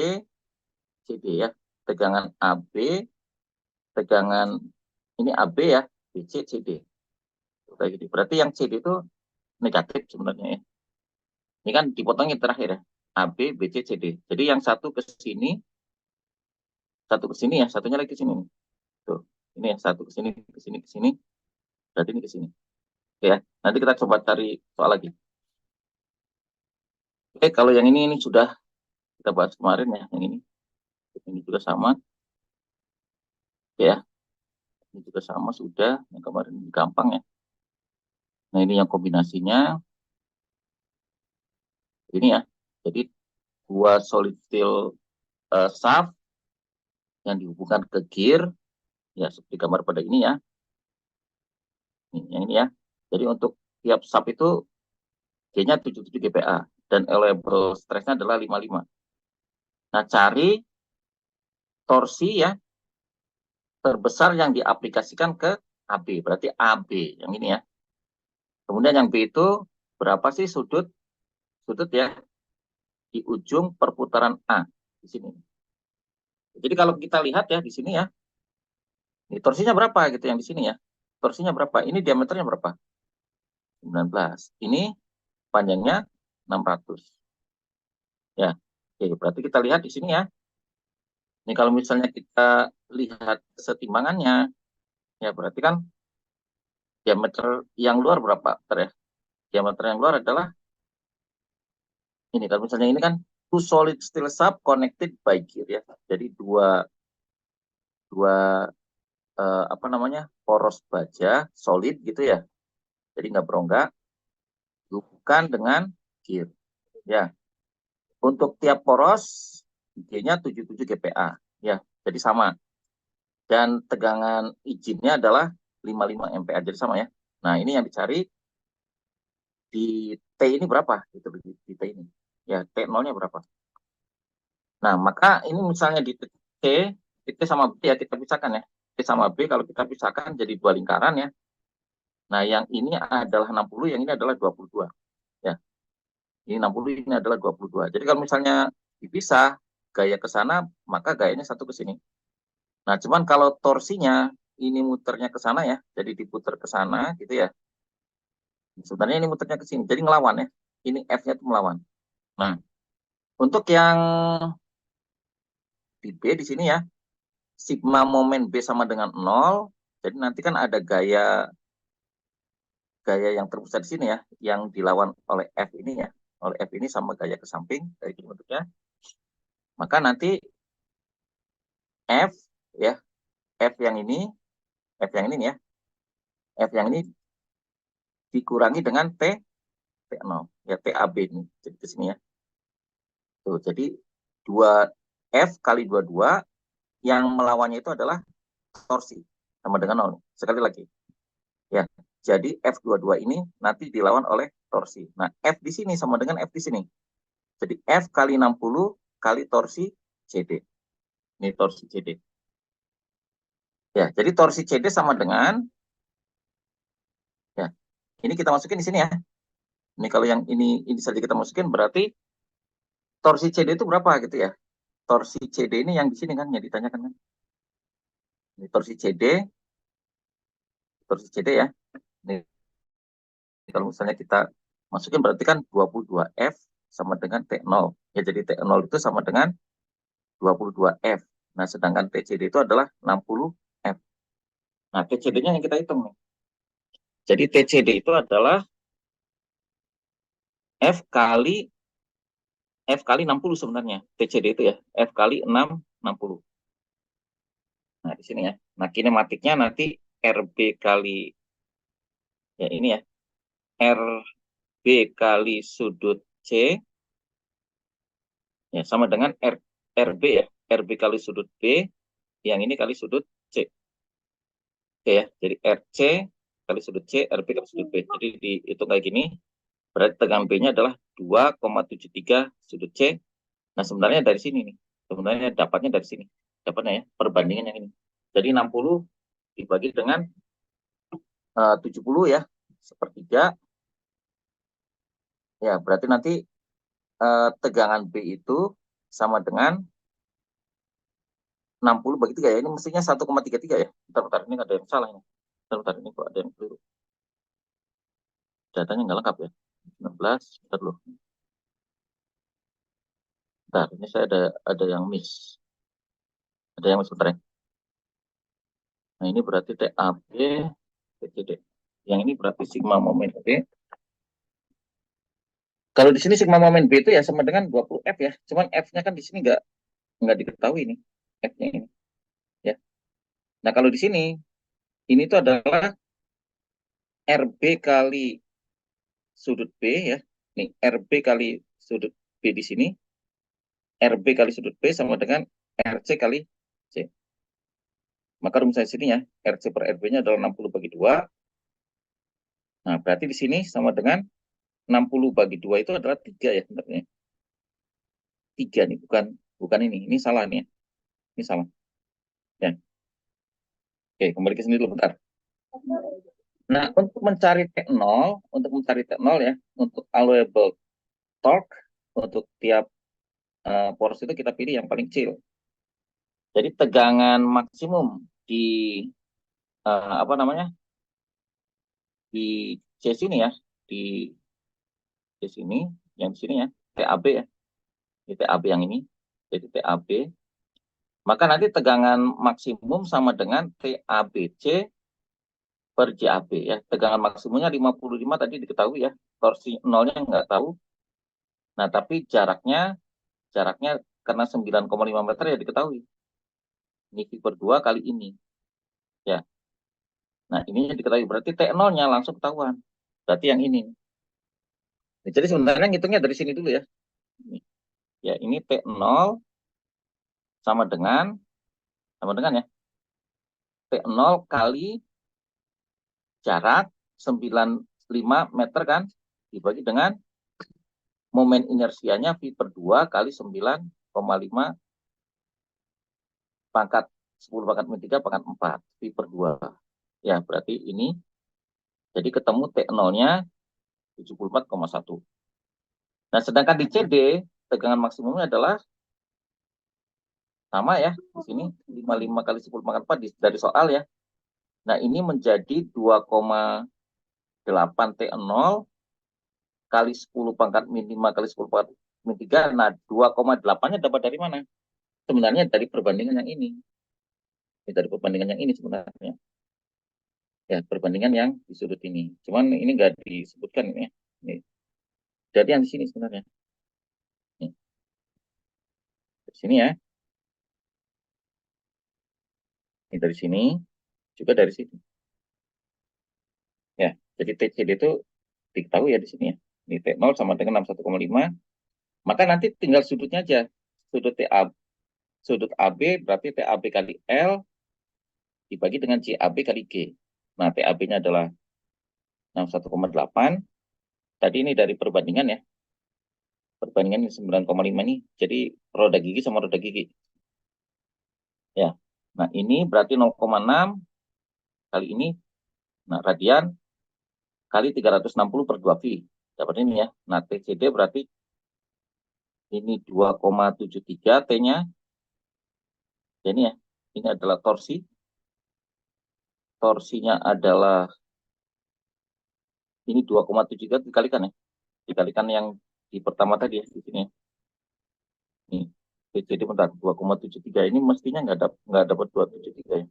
CD ya. Tegangan AB, tegangan ini AB ya, BC, CD. Kayak gitu. Berarti yang CD itu negatif sebenarnya ya. Ini kan dipotongin terakhir ya. AB, BC, CD. Jadi yang satu ke sini ya, satunya lagi ke sini. Tuh. Ini ya, satu ke sini, ke sini, ke sini. Berarti ini ke sini. Oke ya. Nanti kita coba cari soal lagi. Oke, kalau yang ini sudah kita bahas kemarin ya, yang ini. Ini juga sama. Oke ya. Ini juga sama sudah. Yang kemarin ini gampang ya. Nah, ini yang kombinasinya. Ini ya. Jadi dua solid steel shaft yang dihubungkan ke gear ya seperti gambar pada ini ya. Yang ini ya. Jadi untuk tiap shaft itu G-nya 77 GPa dan available stress-nya adalah 55. Nah, cari torsi ya terbesar yang diaplikasikan ke AB, berarti AB yang ini ya. Kemudian yang B itu berapa sih sudut sudut ya di ujung perputaran A di sini. Jadi kalau kita lihat ya di sini ya, ini torsinya berapa gitu yang di sini ya. Torsinya berapa? Ini diameternya berapa? 19. Ini panjangnya 600. Ya. Oke, berarti kita lihat di sini ya. Ini kalau misalnya kita lihat kesetimbangannya, ya berarti kan diameter yang luar berapa? Ya. Diameter yang luar adalah ini. Kalau misalnya ini kan two solid steel shaft connected by gear ya. Jadi dua dua apa namanya poros baja solid gitu ya. Jadi nggak berongga, bukan dengan gear. Ya, untuk tiap poros G-nya 77 GPa. Ya, jadi sama. Dan tegangan izinnya adalah 55 MPa. Jadi sama ya. Nah, ini yang dicari di T ini berapa? Gitu, di T ini. Ya, T0-nya berapa? Nah, maka ini misalnya di T sama B ya kita pisahkan ya. T sama B kalau kita pisahkan jadi dua lingkaran ya. Nah, yang ini adalah 60, yang ini adalah 22. Ya, ini 60, ini adalah 22. Jadi kalau misalnya dipisah gaya ke sana, maka gayanya satu ke sini. Nah, cuman kalau torsinya ini muternya ke sana ya, jadi diputar ke sana gitu ya. Sebenarnya ini muternya ke sini, jadi ngelawan ya. Ini F-nya itu melawan. Nah, untuk yang di B di sini ya, sigma momen B sama dengan 0. Jadi nanti kan ada gaya gaya yang terpusat di sini ya, yang dilawan oleh F ini ya. Oleh F ini sama gaya ke samping, kayak gini bentuknya. Maka nanti F ya, F yang ini, F yang ini ya, F yang ini dikurangi dengan T0, ya TAB ini, jadi ke sini ya. Tuh, jadi 2F kali 22 yang melawannya itu adalah torsi sama dengan 0. Sekali lagi. Ya, Jadi F22 ini nanti dilawan oleh torsi. Nah, F di sini sama dengan F di sini. Jadi F kali 60 kali torsi CD. Ini torsi CD. Ya, jadi torsi CD sama dengan, ya, ini kita masukin di sini ya. Ini kalau yang ini saja kita masukin, berarti torsi CD itu berapa gitu ya. Torsi CD ini yang di sini kan, yang ditanyakan kan. Ini torsi CD ya. Ini kalau misalnya kita masukin berarti kan 22F sama dengan T0. Ya, jadi T0 itu sama dengan 22F. Nah, sedangkan TCD itu adalah 60F. Nah, TCD-nya yang kita hitung nih. Jadi TCD itu adalah F kali 60 sebenarnya. TCD itu ya, F kali 60. Nah, di sini ya. Nah, kinematiknya nanti RB kali, ya ini ya, RB kali sudut C, ya sama dengan RB ya, RB kali sudut B, yang ini kali sudut C. Oke ya, jadi RC kali sudut C, RB kali sudut B. Jadi dihitung kayak gini, berarti tegangan B-nya adalah 2,73 sudut C. Nah, sebenarnya dari sini nih. Sebenarnya dapatnya dari sini. Dapatnya ya, perbandingan yang ini. Jadi 60 dibagi dengan 70 ya, sepertiga. Ya, berarti nanti tegangan B itu sama dengan 60 bagi 3 ya. Ini mestinya 1,33 ya. Bentar, ini ada yang salah ini. Bentar, ini kok ada yang keliru. Datanya nggak lengkap ya. 19, bentar dulu. Bentar, ini saya ada yang miss. Ada yang miss, bentar ya. Nah, ini berarti TAB, TCD. Yang ini berarti sigma momen B. Kalau di sini sigma momen B itu ya sama dengan 20F ya. Cuman F-nya kan di sini nggak diketahui nih. F-nya ini. Ya. Nah, kalau di sini, ini tuh adalah RB kali sudut B ya. Nih, RB kali sudut B di sini. RB kali sudut B sama dengan RC kali C. Maka rumusnya di sini ya, RC per RB-nya adalah 60 bagi 2. Nah, berarti di sini sama dengan 60 bagi 2 itu adalah 3 ya sebenarnya. 3 nih, bukan ini. Ini salah nih ya. Ini sama. Ya. Oke, kembali ke sini dulu bentar. Nah, untuk mencari T0 ya, untuk allowable torque, untuk tiap poros itu kita pilih yang paling kecil. Jadi tegangan maksimum di apa namanya, di C sini ya, di C sini, yang di sini ya, TAB ya, di TAB yang ini, jadi TAB. Maka nanti tegangan maksimum sama dengan TABC per JAB ya. Tegangan maksimumnya 55 tadi diketahui ya, torsi nolnya nggak tahu. Nah, tapi jaraknya karena 9,5 meter ya diketahui. Ini V per 2 kali ini. Ya. Nah, ini diketahui. Berarti T0-nya langsung ketahuan. Berarti yang ini. Nah, jadi sebenarnya ngitungnya dari sini dulu ya. Ya, ini T0 sama dengan ya. T0 kali jarak 95 meter kan. Dibagi dengan momen inersianya V per 2 kali 9,5 pangkat 10 pangkat min 3 pangkat 4. V per 2. Ya, berarti ini. Jadi ketemu T0-nya 74,1. Nah, sedangkan di CD, tegangan maksimumnya adalah sama ya. Di sini 55 kali 10 pangkat 4 dari soal ya. Nah, ini menjadi 2,8 T0 kali 10 pangkat min 5 kali 10 pangkat min 3. Nah, 2,8-nya dapat dari mana? Sebenarnya dari perbandingan yang ini. Dari perbandingan yang ini sebenarnya. Ya, perbandingan yang di sudut ini. Cuman ini nggak disebutkan ini ya. Ini. Jadi yang di sini sebenarnya. Nih. Di sini ya. Ini dari sini, juga dari sini. Ya, jadi TCD itu diketahui ya di sini ya. Ini T0 sama dengan 61,5. Maka nanti tinggal sudutnya aja. Sudut sudut AB berarti TAB kali L dibagi dengan CAB kali G. Nah, TAB-nya adalah Nah, 1,8. Tadi ini dari perbandingan ya. Perbandingan 9,5 ini. Jadi roda gigi sama roda gigi. Ya. Nah, ini berarti 0,6 kali ini. Nah, radian kali 360 per 2V. Dapat ini ya. Nah, TCD berarti ini 2,73 T-nya. Ini ya. Ini adalah torsi. Torsinya adalah ini 2,73 dikalikan ya. Dikalikan yang di pertama tadi ya di sini. Nih. TCD bentar 2,73 ini mestinya nggak dapat 273 ya.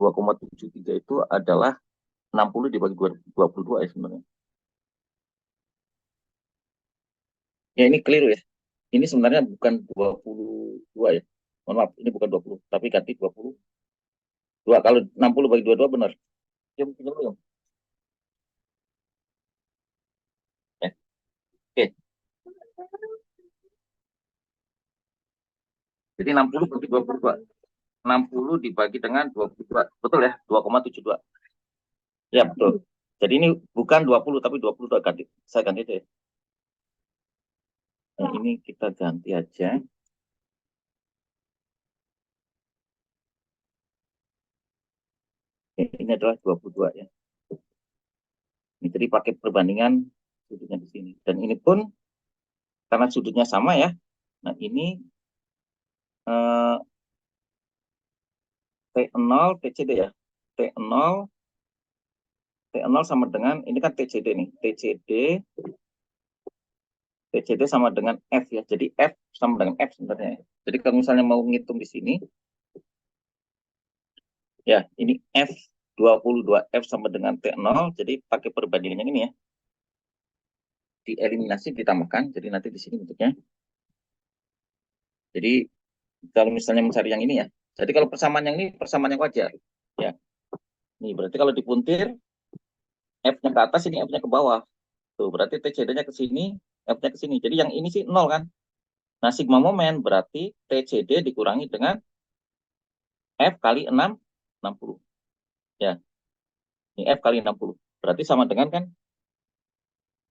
2,73 itu adalah 60 dibagi 22 ya sebenarnya. Ya ini keliru ya. Ini sebenarnya bukan 22 ya. Mohon maaf, ini bukan 20, tapi ganti 22. Kalau 60 bagi 22 benar. Ya, mungkin belum. Ya. Oke. Jadi 60 bagi 22. 60 dibagi dengan 22. Betul ya? 2,72. Ya, betul. Jadi ini bukan 20 tapi 22 ganti. Saya ganti itu ya. Nah, ini kita ganti aja. Ini adalah 22 ya. Ini jadi pakai perbandingan sudutnya di sini. Dan ini pun karena sudutnya sama ya. Nah, ini eh, T0 TCD ya. T0 T0 sama dengan ini kan TCD nih. TCD sama dengan F ya. Jadi F sama dengan F sebenarnya ya. Jadi kalau misalnya mau ngitung di sini ya, ini F 22 F sama dengan T0. Jadi pakai perbandingan yang ini ya. Dieliminasi ditambahkan. Jadi nanti di sini bentuknya. Jadi kalau misalnya mencari yang ini ya. Jadi kalau persamaan yang ini persamaan yang wajar. Ya. Nih berarti kalau dipuntir F-nya ke atas, ini F-nya ke bawah. Tuh, berarti TCD-nya ke sini, F-nya ke sini. Jadi yang ini sih 0 kan. Nah, sigma momen berarti TCD dikurangi dengan F kali 6, 60. Ya, ini F kali 60. Berarti sama dengan kan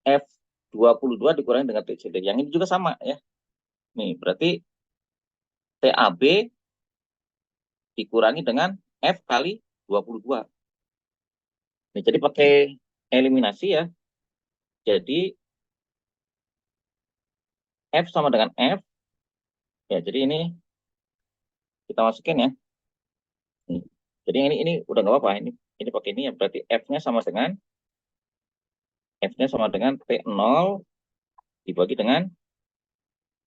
F 22 dikurangi dengan TCD. Yang ini juga sama ya. Nih, berarti TAB dikurangi dengan F kali 22. Nih, jadi pakai eliminasi ya. Jadi F sama dengan F. Ya, jadi ini kita masukin ya. Nih. Jadi ini udah nggak apa-apa. Ini pakai ini ya. Berarti F-nya sama dengan F-nya sama dengan T0 dibagi dengan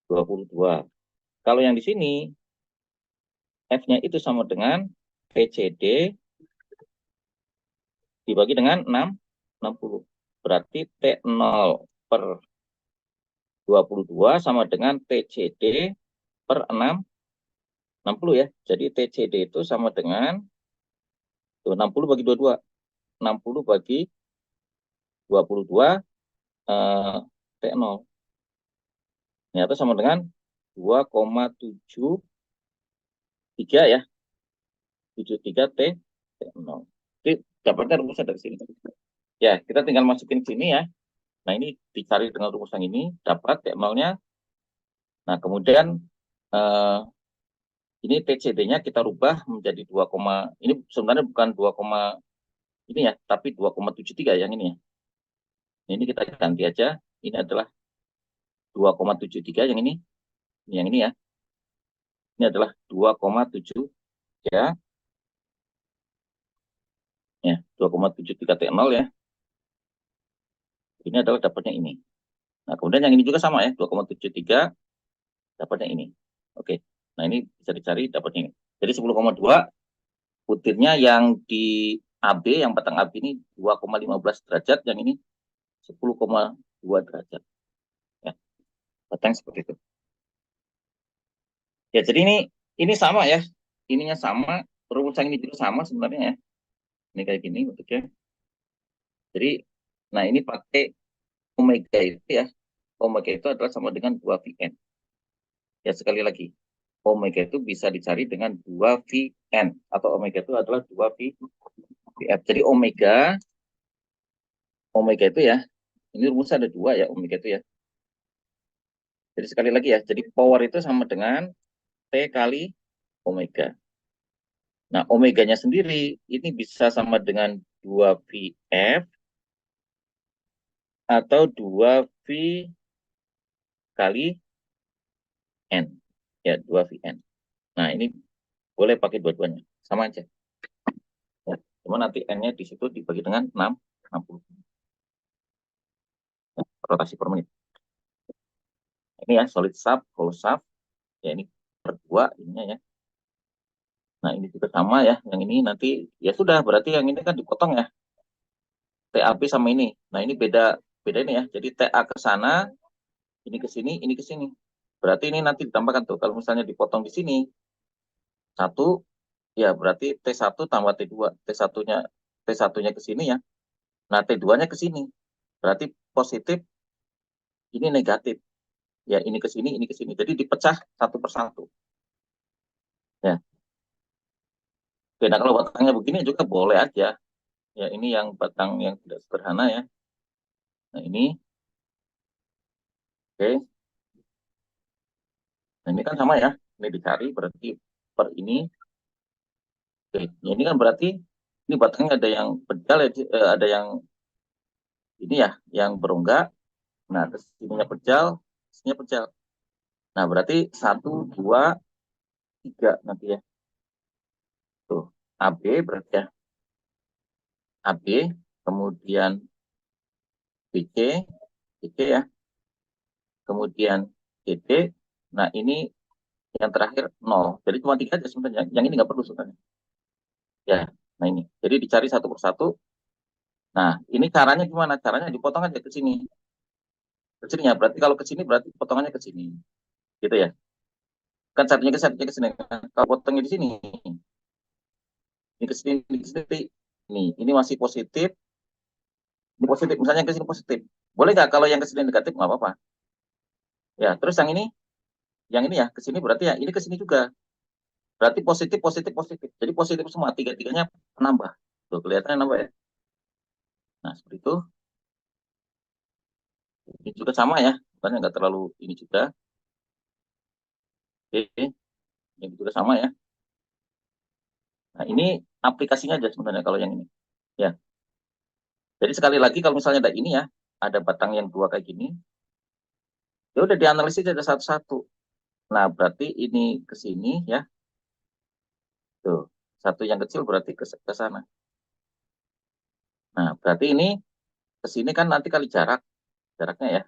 22. Kalau yang di sini F-nya itu sama dengan TCD dibagi dengan 60. Berarti T0 per 22 sama dengan TCD per 60 ya. Jadi TCD itu sama dengan 60 bagi 22. 60 bagi 22 T0. Ternyata sama dengan 2,73 ya. 73 T0. Jadi dapatnya rumusnya dari sini. Ya, kita tinggal masukin sini ya. Nah, ini dicari dengan rumus yang ini, dapat T0-nya. Nah, kemudian eh, ini TCD-nya kita rubah menjadi 2, ini sebenarnya bukan 2, ini ya, tapi 2,73 yang ini ya. Ini kita ganti aja. Ini adalah 2,73 yang ini. Yang ini ya. Ini adalah 2,73 ya, 2,73 T0 ya. Ini adalah dapatnya ini. Nah, kemudian yang ini juga sama ya, 2,73 dapatnya ini. Oke. Nah, ini bisa dicari dapatnya ini. Jadi 10,2 butirnya yang di AB, yang batang AB ini 2,15 derajat, yang ini 10,2 derajat. Ya, batang seperti itu. Ya, jadi ini sama ya. Ininya sama, rumusan ini juga sama sebenarnya ya. Ini kayak gini bentuknya. Jadi, nah ini pakai omega itu ya. Omega itu adalah sama dengan 2Vn. Ya, sekali lagi. Omega itu bisa dicari dengan 2Vn. N atau omega itu adalah 2V VF. Jadi omega itu ya, ini rumusnya ada 2 ya omega itu ya. Jadi sekali lagi ya, jadi power itu sama dengan T kali omega. Nah, omeganya sendiri ini bisa sama dengan 2VF atau 2V kali N. Ya, 2VN. Nah, ini boleh pakai dua-duanya. Sama aja. Ya, cuma nanti N-nya di situ dibagi dengan 60 ya, rotasi per menit. Ini ya, solid shaft, hollow shaft. Ya, ini per 2 ininya ya. Nah, ini juga sama ya. Yang ini nanti, ya sudah, berarti yang ini kan dipotong ya. TAB sama ini. Nah, ini beda ini ya. Jadi TA ke sana, ini ke sini, ini ke sini. Berarti ini nanti ditambahkan tuh. Kalau misalnya dipotong di sini, 1, ya berarti T1 tambah T2. T1-nya ke sini ya. Nah, T2-nya ke sini. Berarti positif, ini negatif. Ya, ini ke sini, ini ke sini. Jadi dipecah satu persatu. Ya. Oke, nah kalau batangnya begini juga boleh aja. Ya, ini yang batang yang tidak sederhana ya. Nah, ini. Oke. Nah, ini kan sama ya. Ini dicari berarti per ini. Oke, ya, ini kan berarti ini batangnya ada yang pedal ya, ada yang ini ya, yang berongga. Nah, terus ininya pejal, sininya pejal. Nah, berarti 1, 2, 3 nanti ya. Tuh, AB berarti ya. AB, kemudian BC, BC ya. Kemudian DD. Nah, ini yang terakhir 0. Jadi cuma 3 aja sebenarnya. Yang ini nggak perlu sebenarnya. Ya, nah ini. Jadi dicari satu persatu. Nah, ini caranya gimana? Caranya dipotong aja ke sini. Ke sini ya. Berarti kalau ke sini berarti potongannya ke sini. Gitu ya. Kan satunya ke satunya ke sini. Kalau potongnya di sini, ini ke sini, ini ke sini. Ini masih positif, ini positif. Misalnya ke sini positif. Boleh nggak kalau yang ke sini negatif? Nggak apa-apa. Ya, terus yang ini ya, ke sini berarti ya, ini ke sini juga. Berarti positif, positif, positif. Jadi positif semua, tiga-tiganya menambah. Tuh, kelihatannya nambah ya. Nah, seperti itu. Ini juga sama ya, bukan nggak terlalu ini juga. Oke, ini juga sama ya. Nah, ini aplikasinya aja sebenarnya kalau yang ini. Ya, jadi sekali lagi kalau misalnya ada ini ya, ada batang yang 2 kayak gini, ya udah dianalisis aja satu-satu. Nah, berarti ini ke sini ya. Tuh, satu yang kecil berarti ke sana. Nah, berarti ini ke sini kan nanti kali jaraknya ya.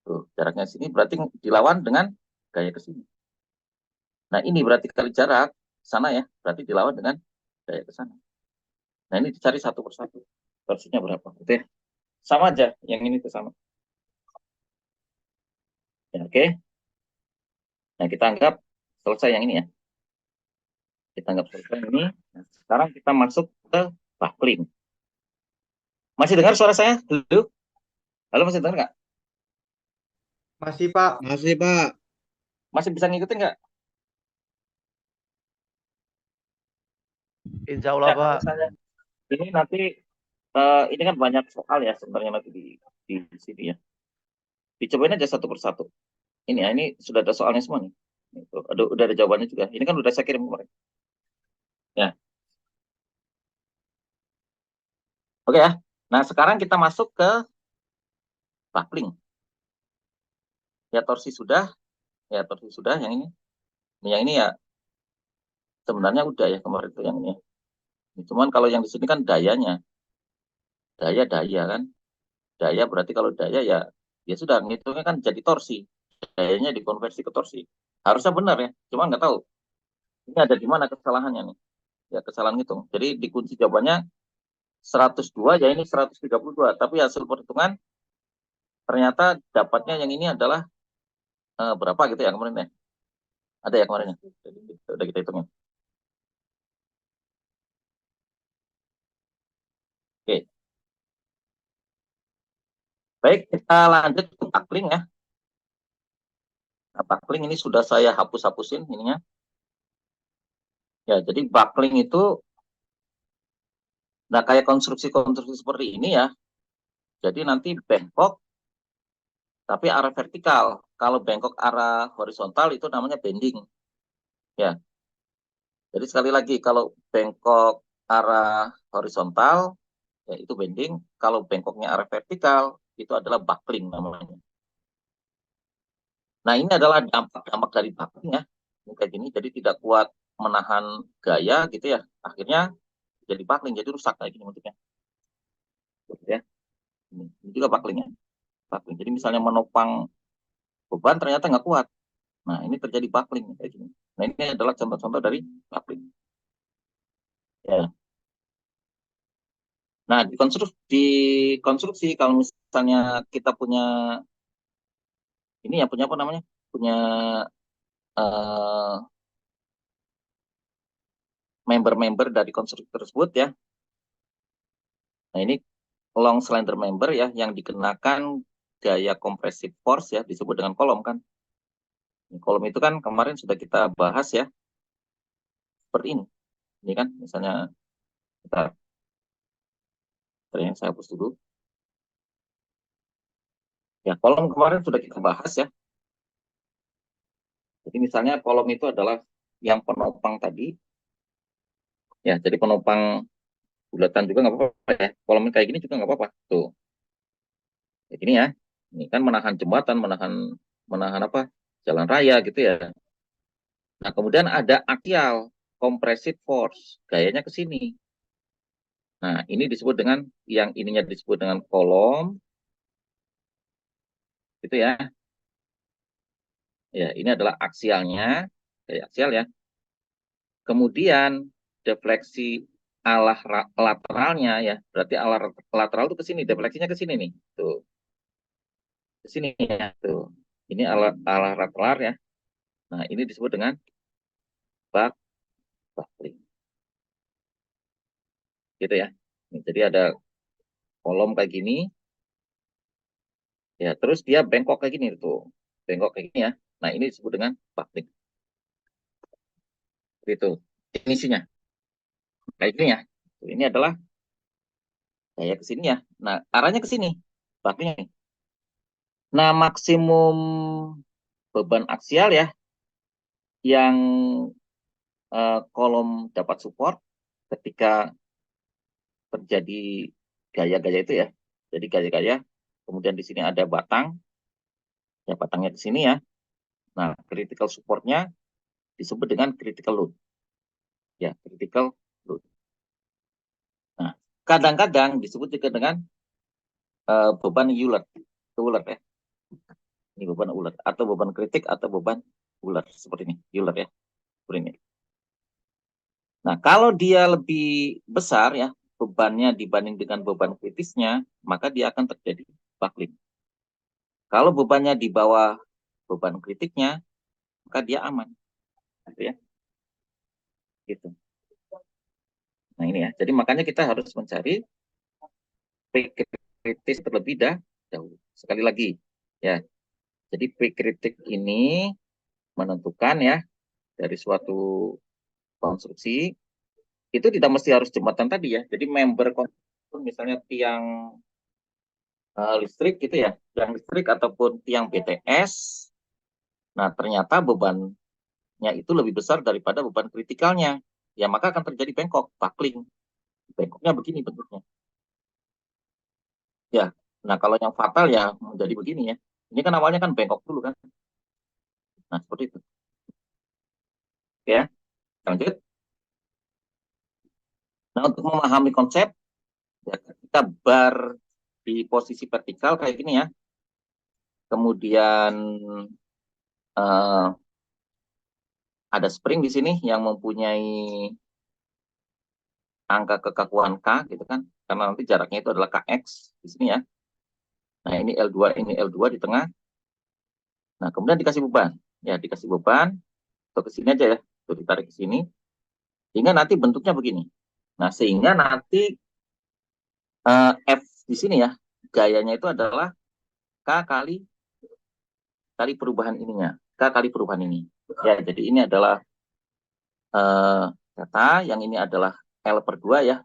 Tuh, jaraknya sini berarti dilawan dengan gaya ke sini. Nah, ini berarti kali jarak sana ya, berarti dilawan dengan gaya ke sana. Nah, ini dicari satu persatu. Torsinya berapa? Gitu ya. Sama aja, yang ini tuh sama. Ya, oke. Nah, kita anggap selesai yang ini ya. Kita anggap selesai ini. Nah, sekarang kita masuk ke buckling. Masih dengar suara saya? Halo? Halo, masih dengar nggak? Masih, Pak. Masih, Pak. Masih bisa ngikutin nggak? Insya Allah, Ya, kalau Pak. misalnya ini nanti ini kan banyak soal ya sebenarnya nanti di sini ya. Dicobain aja satu persatu. Ini ya, ini sudah ada soalnya semua nih. Udah ada jawabannya juga. Ini kan udah saya kirim kemarin. Ya, oke ya. Nah, sekarang kita masuk ke buckling. Ya, torsi sudah yang ini. Yang ini ya sebenarnya udah ya kemarin itu yang ini. Cuman kalau yang di sini kan dayanya, daya kan. Daya berarti kalau daya ya ya sudah ngitungnya kan jadi torsi. Dayanya dikonversi ke torsi. Harusnya benar ya, cuman nggak tahu. Ini ada di mana kesalahannya nih? Ya kesalahan hitung. Jadi dikunci jawabannya 102 ya ini 132. Tapi hasil perhitungan ternyata dapatnya yang ini adalah berapa gitu ya kemarin ya. Ada ya kemarin ya. Jadi, udah kita hitungnya. Oke. Baik, kita lanjut ke buckling ya. Nah, buckling ini sudah saya hapus-hapusin ininya. Ya, jadi buckling itu, nah kayak konstruksi-konstruksi seperti ini ya. Jadi nanti bengkok, tapi arah vertikal. Kalau bengkok arah horizontal itu namanya bending. Ya, jadi sekali lagi kalau bengkok arah horizontal, ya itu bending. Kalau bengkoknya arah vertikal, itu adalah buckling namanya. Nah, ini adalah dampak-dampak dari buckling ya. Ini kayak gini, jadi tidak kuat menahan gaya gitu ya. Akhirnya jadi buckling, jadi rusak kayak gini bentuknya. Gitu ya. Ini juga bucklingnya. Buckling. Jadi misalnya menopang beban ternyata nggak kuat. Nah, ini terjadi buckling kayak gini. Nah, ini adalah contoh-contoh dari buckling. Ya. Nah, di konstruksi kalau misalnya kita punya ini ya, punya apa namanya? Punya eh, member-member dari konstruksi tersebut ya. Nah, ini long slender member ya yang dikenakan gaya compressive force ya, disebut dengan kolom kan. Kolom itu kan kemarin sudah kita bahas ya, seperti ini. Ini kan misalnya kita yang saya hapus dulu. Ya, kolom kemarin sudah kita bahas ya. Jadi misalnya kolom itu adalah yang penopang tadi. Ya, jadi penopang bulatan juga nggak apa-apa ya. Kolom kayak gini juga nggak apa-apa. Tuh, kayak gini ya. Ini kan menahan jembatan, menahan menahan apa? Jalan raya gitu ya. Nah, kemudian ada axial compressive force. Gayanya ke sini. Nah, ini disebut dengan yang ininya disebut dengan kolom, gitu ya. Ya, ini adalah aksialnya, kayak aksial ya. Kemudian defleksi lateralnya ya, berarti alar lateral itu ke sini, defleksinya ke sini nih, tuh, ke sini ya, tuh. Ini alar lateral ya. Nah, ini disebut dengan buckling, gitu ya. Jadi ada kolom kayak gini, ya, terus dia bengkok kayak gini tuh, bengkok kayak gini ya. Nah, ini disebut dengan buckling, gitu. Definisinya kayak gini ya. Ini adalah kayak ke sini ya. Nah, arahnya ke sini, bucklingnya. Nah, maksimum beban aksial ya yang kolom dapat support ketika terjadi gaya-gaya itu ya. Jadi gaya-gaya, kemudian di sini ada batang, ya batangnya di sini ya. Nah, critical supportnya disebut dengan critical load, ya critical load. Nah, kadang-kadang disebut juga dengan beban Euler, Euler ya. Ini beban Euler atau beban kritik atau beban Euler seperti ini, Euler ya, seperti ini. Nah, kalau dia lebih besar ya bebannya dibanding dengan beban kritisnya, maka dia akan terjadi buckling. Kalau bebannya di bawah beban kritiknya, maka dia aman, gitu ya. Gitu. Nah, ini ya. Jadi makanya kita harus mencari peak kritis terlebih dahulu. Sekali lagi, ya. Jadi peak kritik ini menentukan ya dari suatu konstruksi itu tidak mesti harus jembatan tadi ya. Jadi member konstruksi misalnya tiang listrik gitu ya, tiang listrik ataupun tiang BTS. Nah, ternyata bebannya itu lebih besar daripada beban kritikalnya. Ya, maka akan terjadi bengkok, buckling. Bengkoknya begini bentuknya. Ya, nah kalau yang fatal ya menjadi begini ya. Ini kan awalnya kan bengkok dulu kan. Nah, seperti itu. Ya, lanjut. Nah, untuk memahami konsep, ya, kita bar di posisi vertikal kayak gini ya. Kemudian eh, ada spring di sini yang mempunyai angka kekakuan K gitu kan. Karena nanti jaraknya itu adalah KX di sini ya. Nah, ini L2 di tengah. Nah, kemudian dikasih beban. Ya, dikasih beban atau ke sini aja ya. Tuh ditarik ke sini. Sehingga nanti bentuknya begini. Nah, sehingga nanti F di sini ya, gayanya itu adalah K kali kali perubahan ininya. K kali perubahan ini. Ya, jadi ini adalah Theta, yang ini adalah L per 2 ya.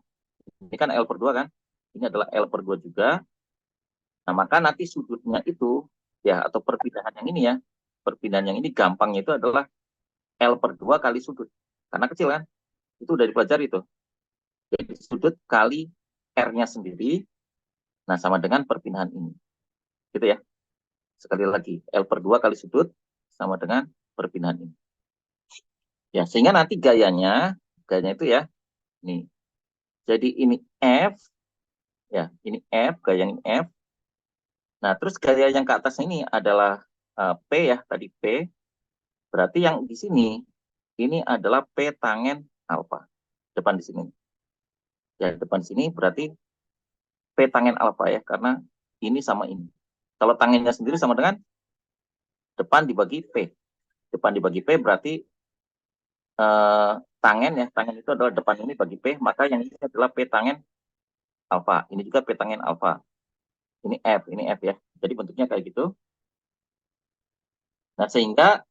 Ini kan L per 2 kan. Ini adalah L per 2 juga. Nah, maka nanti sudutnya itu, ya, atau perpindahan yang ini ya, perpindahan yang ini gampangnya itu adalah L per 2 kali sudut. Karena kecil kan, itu udah dipelajari itu. Jadi sudut kali R-nya sendiri, nah sama dengan perpindahan ini. Gitu ya. Sekali lagi, L per 2 kali sudut, sama dengan perpindahan ini. Ya, sehingga nanti gayanya itu ya, nih. Jadi ini F, ya, ini F, gaya ini F. Nah, terus gaya yang ke atas ini adalah P ya, tadi P. Berarti yang di sini, ini adalah P tangen alfa. Depan di sini. Ya, depan sini berarti P tangen alfa ya, karena ini sama ini. Kalau tangennya sendiri sama dengan depan dibagi P. Depan dibagi P berarti tangen ya, tangen itu adalah depan ini bagi P, maka yang ini adalah P tangen alfa. Ini juga P tangen alfa. Ini F ya. Jadi bentuknya kayak gitu. Nah, sehingga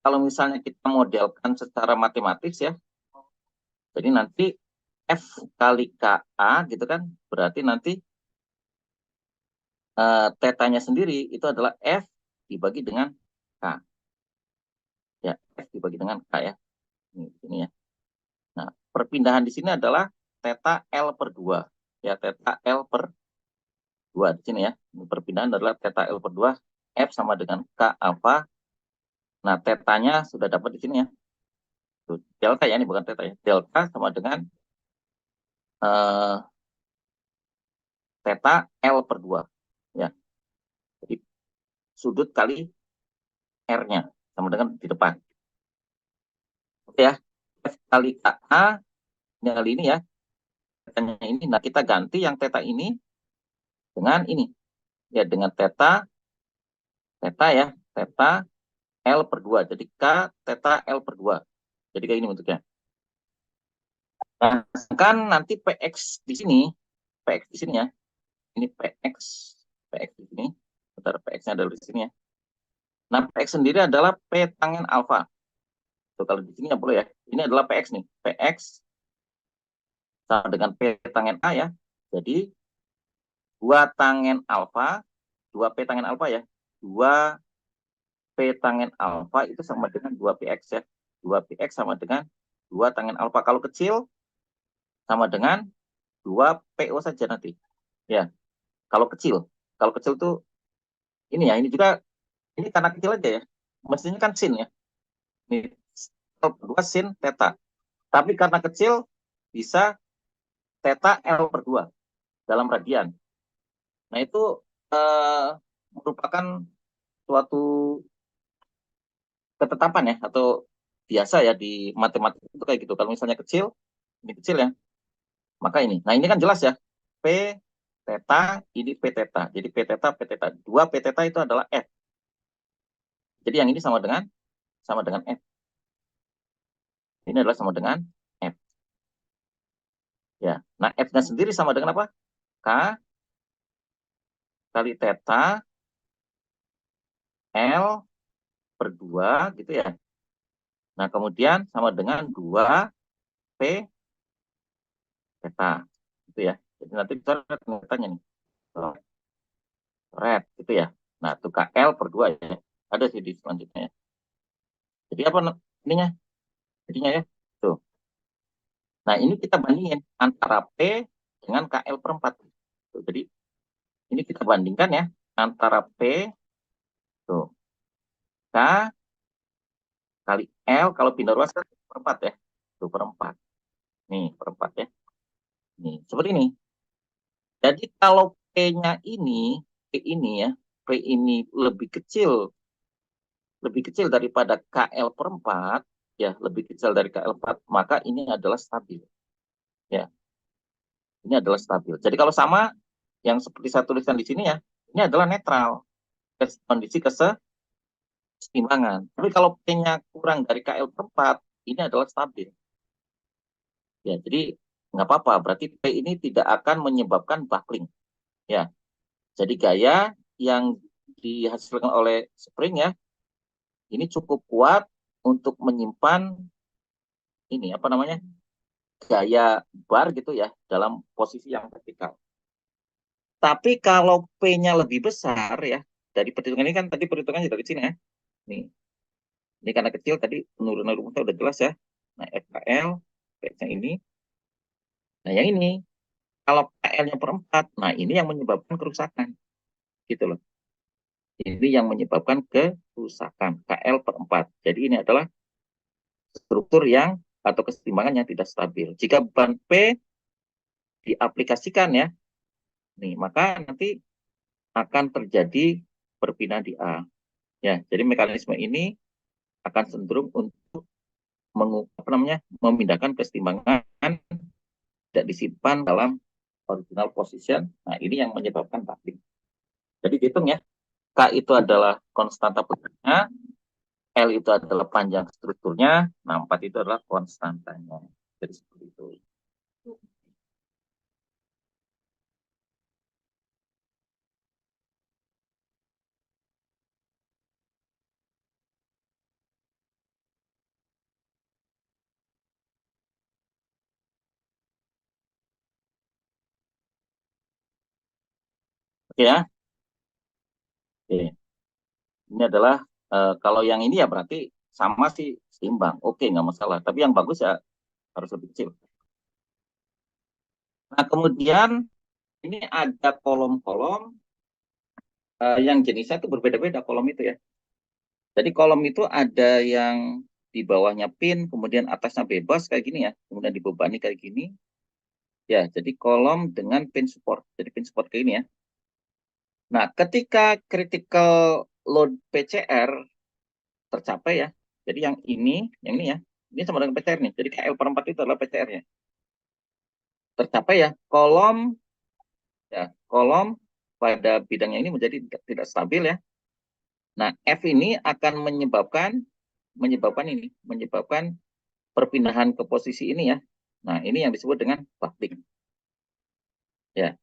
kalau misalnya kita modelkan secara matematis ya, jadi nanti F kali KA gitu kan, berarti nanti tetanya sendiri itu adalah F dibagi dengan K. Ya, F dibagi dengan K ya. Ini ya. Nah, perpindahan di sini adalah theta L per 2. Ya, theta L per 2 di sini ya. Ini perpindahan adalah theta L per 2. F sama dengan K alfa. Nah, tetanya sudah dapat di sini ya. Tuh, delta ya, ini bukan theta ya. Delta sama dengan theta L per 2. Ya. Jadi sudut kali R-nya sama dengan di depan. Oke ya. F kali KA kali ini ya. Tetanya ini. Nah, kita ganti yang theta ini dengan ini. Ya, dengan theta ya. Theta L per 2. Jadi K theta L per 2. Jadi kayak ini bentuknya. Nah, kan nanti PX di sini, PX di sini ya. Ini PX di sini. Bentar, PX-nya ada di sini ya. Nah, PX sendiri adalah P tangen alfa. Tuh, kalau di sini ya boleh ya. Ini adalah PX nih. PX sama dengan P tangen A ya. Jadi 2 tangen alfa, 2 P tangen alfa ya. 2 P tangen alfa itu sama dengan 2 PX ya. 2 PX sama dengan 2 tangen alfa. Kalau kecil sama dengan 2 PO saja nanti. Ya, kalau kecil. Kalau kecil tuh ini ya, ini juga ini karena kecil aja ya. Mestinya kan sin ya. Ini 2 sin theta. Tapi karena kecil bisa theta L per 2 dalam radian. Nah, itu eh, merupakan suatu ketetapan ya, atau biasa ya di matematika itu kayak gitu. Kalau misalnya kecil, ini kecil ya, maka ini. Nah, ini kan jelas ya. P theta, ini P theta. Jadi P theta, P theta. 2 P theta itu adalah F. Jadi yang ini sama dengan F. Ini adalah sama dengan F. Ya. Nah, F-nya sendiri sama dengan apa? K kali theta L per 2 gitu ya. Nah, kemudian sama dengan 2 P theta. Gitu ya. Jadi nanti coret ternyatanya nih. Red gitu ya. Nah, itu KL per 2 ya. Ada sih di selanjutnya ya. Jadi apa ininya? Jadinya ya. Tuh. Nah, ini kita bandingin antara P dengan KL per 4. Tuh, jadi ini kita bandingkan ya antara P tuh K kali L kalau pindah ruas kan per 4 ya. Tuh per 4. Nih, per 4 ya. Nih, seperti ini. Jadi kalau P ini ya, P ini lebih kecil daripada KL per 4, ya, lebih kecil dari KL 4, maka ini adalah stabil. Ya, ini adalah stabil. Jadi kalau sama, yang seperti saya tuliskan di sini ya, ini adalah netral. Kondisi keseimbangan. Tapi kalau P-nya kurang dari KL per 4, ini adalah stabil. Ya, jadi nggak apa-apa. Berarti P ini tidak akan menyebabkan buckling. Ya, jadi gaya yang dihasilkan oleh spring ya, ini cukup kuat untuk menyimpan ini apa namanya gaya bar gitu ya dalam posisi yang vertikal. Tapi kalau P-nya lebih besar ya, dari perhitungan ini kan tadi perhitungannya dari sini ya. Nih, ini karena kecil tadi penurunan rumusnya udah jelas ya. Nah, FKL, P-nya ini. Nah, yang ini, kalau KL-nya per 4, nah ini yang menyebabkan kerusakan. Gitu loh. Ini yang menyebabkan kerusakan, KL per 4. Jadi ini adalah struktur yang atau keseimbangan yang tidak stabil. Jika beban P diaplikasikan ya, nih maka nanti akan terjadi perpindahan di A. Ya, jadi mekanisme ini akan cenderung untuk memindahkan keseimbangan tidak disimpan dalam original position. Nah, ini yang menyebabkan buckling. Jadi dihitung ya, K itu adalah konstanta bentuknya, L itu adalah panjang strukturnya, nah 4 itu adalah konstantanya. Jadi seperti itu. Oke ya. Oke. Ini adalah kalau yang ini ya berarti sama sih seimbang. Oke, nggak masalah. Tapi yang bagus ya harus lebih kecil. Nah, kemudian ini ada kolom-kolom yang jenisnya itu berbeda-beda kolom itu ya. Jadi kolom itu ada yang di bawahnya pin, kemudian atasnya bebas kayak gini ya, kemudian dibebani kayak gini. Ya, jadi kolom dengan pin support. Jadi pin support kayak gini ya. Nah, ketika critical load PCR tercapai ya, jadi yang ini ya, ini sama dengan PCR nih. Jadi KL per 4 itu adalah PCR-nya. Tercapai ya, kolom pada bidangnya ini menjadi tidak stabil ya. Nah, F ini akan menyebabkan perpindahan ke posisi ini ya. Nah, ini yang disebut dengan buckling. Ya.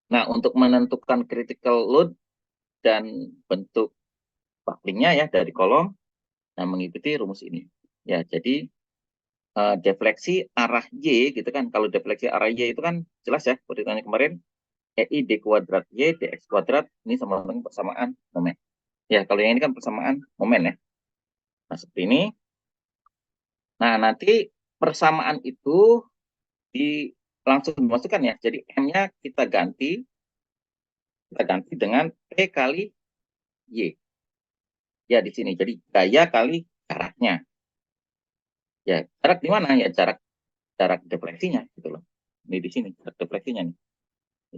Nah, untuk menentukan critical load dan bentuk bucklingnya ya dari kolom, nah mengikuti rumus ini. Ya, jadi defleksi arah Y gitu kan. Kalau defleksi arah Y itu kan jelas ya, perhitungannya kemarin EI D kuadrat Y DX kuadrat ini sama dengan persamaan momen. Ya, kalau yang ini kan persamaan momen ya. Nah, seperti ini. Nah, nanti persamaan itu di langsung dimasukkan ya. Jadi M-nya kita ganti dengan P kali Y. Ya, di sini. Jadi gaya kali jaraknya. Ya, jarak di mana? Ya, jarak defleksinya gitu loh. Ini di sini jarak defleksinya nih.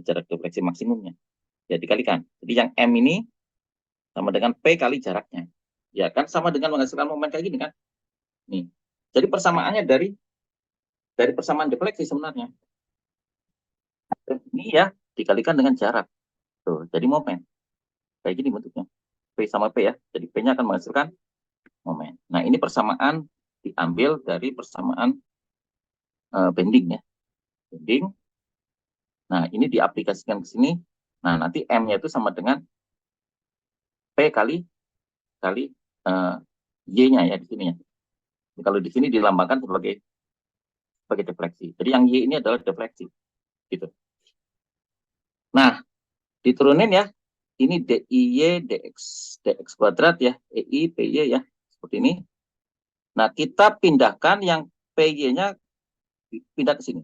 Jarak defleksi maksimumnya. Ya, dikalikan. Jadi yang M ini sama dengan P kali jaraknya. Ya, kan sama dengan menghasilkan momen kayak gini kan? Nih. Jadi persamaannya dari persamaan defleksi sebenarnya. Ini ya dikalikan dengan jarak. Tuh, jadi momen. Kayak gini bentuknya. P sama P ya. Jadi P-nya akan menghasilkan momen. Nah, ini persamaan diambil dari persamaan bending ya. Bending. Nah, ini diaplikasikan ke sini. Nah, nanti M-nya itu sama dengan P kali Y-nya ya di sini ya. Kalau di sini dilambangkan sebagai defleksi. Jadi yang Y ini adalah defleksi. Gitu. Nah, diturunin ya. Ini DIY, DX kuadrat ya. EI, PY ya. Seperti ini. Nah, kita pindahkan yang PY-nya pindah ke sini.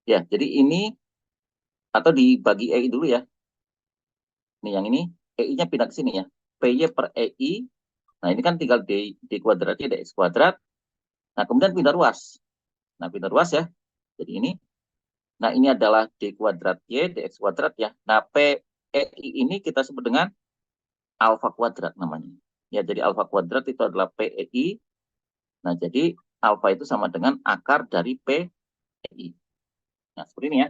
Ya, jadi ini atau dibagi EI dulu ya. Nih yang ini EI-nya pindah ke sini ya. PY per EI. Nah, ini kan tinggal D kuadratnya DX kuadrat. Nah, kemudian pindah ruas. Nah, pindah ruas ya. Jadi ini. Nah, ini adalah D kuadrat Y, DX kuadrat ya. Nah, PEI ini kita sebut dengan alfa kuadrat namanya. Ya, jadi alfa kuadrat itu adalah PEI. Nah, jadi alfa itu sama dengan akar dari PEI. Nah, seperti ini ya.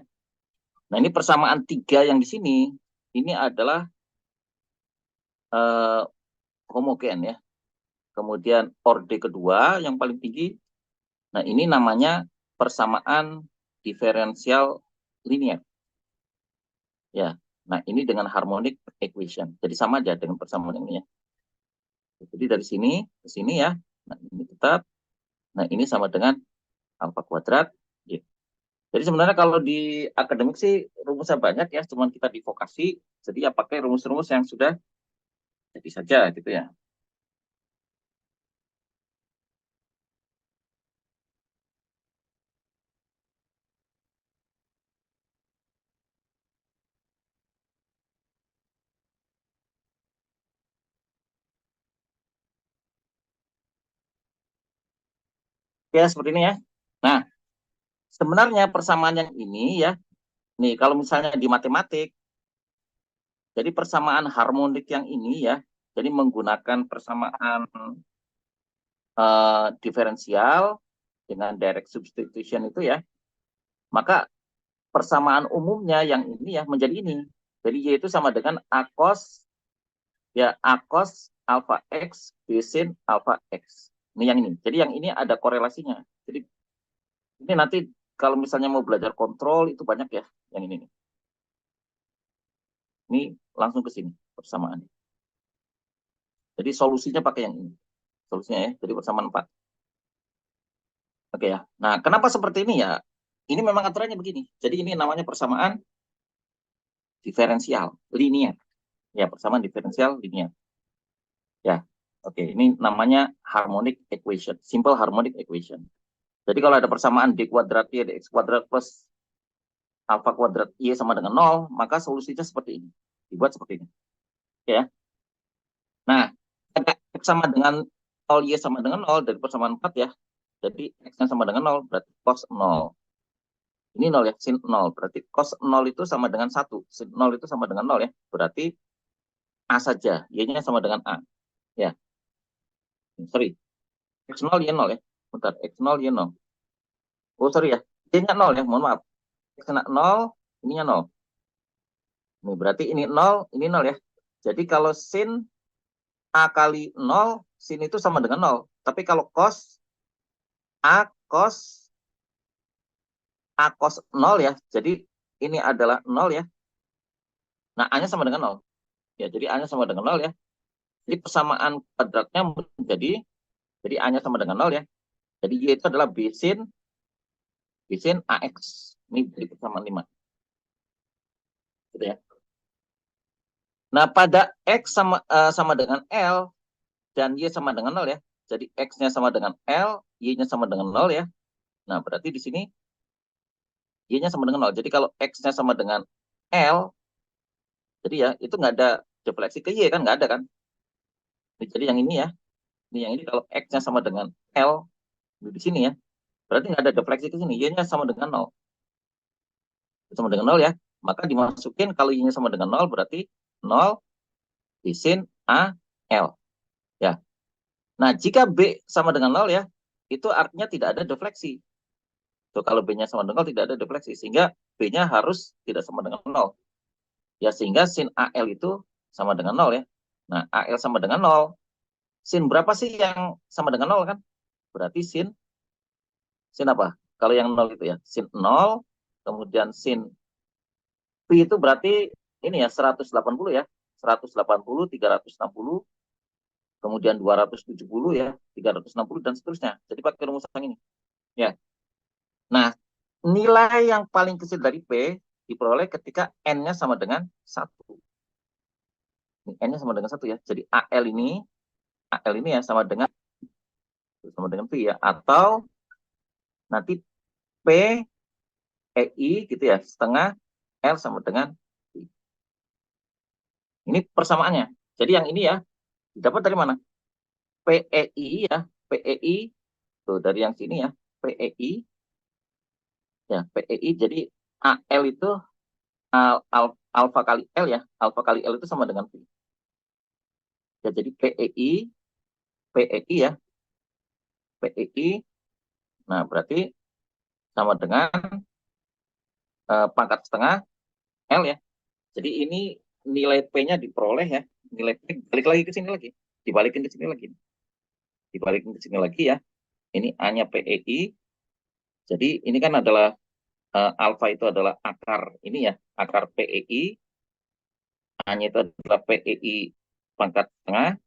Nah, ini persamaan 3 yang di sini. Ini adalah homogen ya. Kemudian orde kedua yang paling tinggi. Nah, ini namanya persamaan diferensial linear. Ya. Nah, ini dengan harmonic equation. Jadi sama aja dengan persamaan ini ya. Jadi dari sini ke sini ya. Nah, ini tetap. Nah, ini sama dengan alfa kuadrat Y. Jadi sebenarnya kalau di akademik sih rumusnya banyak ya, cuman kita di vokasi, jadi ya pakai rumus-rumus yang sudah jadi saja gitu ya. Ya seperti ini ya. Nah, sebenarnya persamaan yang ini ya, nih kalau misalnya di matematik, jadi persamaan harmonik yang ini ya, jadi menggunakan persamaan diferensial dengan direct substitution itu ya, maka persamaan umumnya yang ini ya menjadi ini. Jadi Y itu sama dengan A cos ya A cos alpha X B sin alpha X. Ini yang ini. Jadi yang ini ada korelasinya. Jadi ini nanti kalau misalnya mau belajar kontrol itu banyak ya yang ini nih. Ini langsung ke sini persamaan. Jadi solusinya pakai yang ini. Solusinya ya. Jadi persamaan 4. Oke ya. Nah, kenapa seperti ini ya? Ini memang aturannya begini. Jadi ini namanya persamaan diferensial linear. Ya, persamaan diferensial linear. Ya. Oke, ini namanya harmonic equation, simple harmonic equation. Jadi kalau ada persamaan d kuadrat y dx kuadrat plus alpha kuadrat y sama dengan 0, maka solusinya seperti ini. Dibuat seperti ini. Oke ya. Nah, x sama dengan 0, y sama dengan 0 dari persamaan 4 ya. Jadi x-nya sama dengan 0, berarti cos 0. Ini 0 ya, sin 0. Berarti cos 0 itu sama dengan 1. Sin 0 itu sama dengan 0 ya. Berarti A saja. Y-nya sama dengan A. Ya, sorry. X0, Y0 ya. Bentar, X0, Y0. Oh, sorry ya. Y-nya 0 ya, mohon maaf. X-nya 0, ininya 0. Ini berarti ini 0, ini 0 ya. Jadi kalau sin A kali 0, sin itu sama dengan 0. Tapi kalau cos, A cos 0 ya. Jadi ini adalah 0 ya. Nah, A-nya sama dengan 0. Ya, jadi A-nya sama dengan 0 ya. Jadi persamaan kuadratnya menjadi, jadi A-nya sama dengan 0 ya. Jadi Y itu adalah B sin AX. Ini dari persamaan 5. Gitu ya. Nah, pada X sama dengan L dan Y sama dengan 0 ya. Jadi X-nya sama dengan L, Y-nya sama dengan 0 ya. Nah, berarti di sini Y-nya sama dengan 0. Jadi kalau X-nya sama dengan L, jadi ya itu nggak ada defleksi ke Y kan, nggak ada kan. Jadi yang ini ya, yang ini kalau X-nya sama dengan L, di sini ya, berarti nggak ada defleksi ke sini. Y-nya sama dengan 0. Sama dengan 0 ya. Maka dimasukin kalau Y-nya sama dengan 0, berarti 0 di sin A, L. Ya. Nah, jika B sama dengan 0 ya, itu artinya tidak ada defleksi. Tuh, kalau B-nya sama dengan 0 tidak ada defleksi. Sehingga B-nya harus tidak sama dengan 0. Ya, sehingga sin AL itu sama dengan 0 ya. Nah, AL sama dengan 0. Sin berapa sih yang sama dengan 0 kan? Berarti sin apa? Kalau yang 0 itu ya, sin 0, kemudian sin P itu berarti ini ya 180 ya. 180, 360, kemudian 270 ya, 360 dan seterusnya. Jadi pakai rumus yang ini. Ya. Nah, nilai yang paling kecil dari P diperoleh ketika N-nya sama dengan 1. N-nya sama dengan 1 ya. Jadi AL ini ya sama dengan P ya. Atau nanti P EI gitu ya, setengah L sama dengan P. Ini persamaannya. Jadi yang ini ya, dapat dari mana? PEI ya, PEI tuh dari yang sini ya, PEI ya, PEI. Jadi AL itu alfa kali L ya, alfa kali L itu sama dengan P. Ya, jadi PEI ya, PEI. Nah, berarti sama dengan pangkat setengah L ya. Jadi ini nilai P-nya diperoleh ya. Nilai P balik lagi ke sini lagi. Dibalikin ke sini lagi. Dibalikin ke sini lagi ya. Ini A-nya PEI. Jadi ini kan adalah alfa itu adalah akar ini ya, akar PEI. A-nya itu adalah PEI pangkat setengah.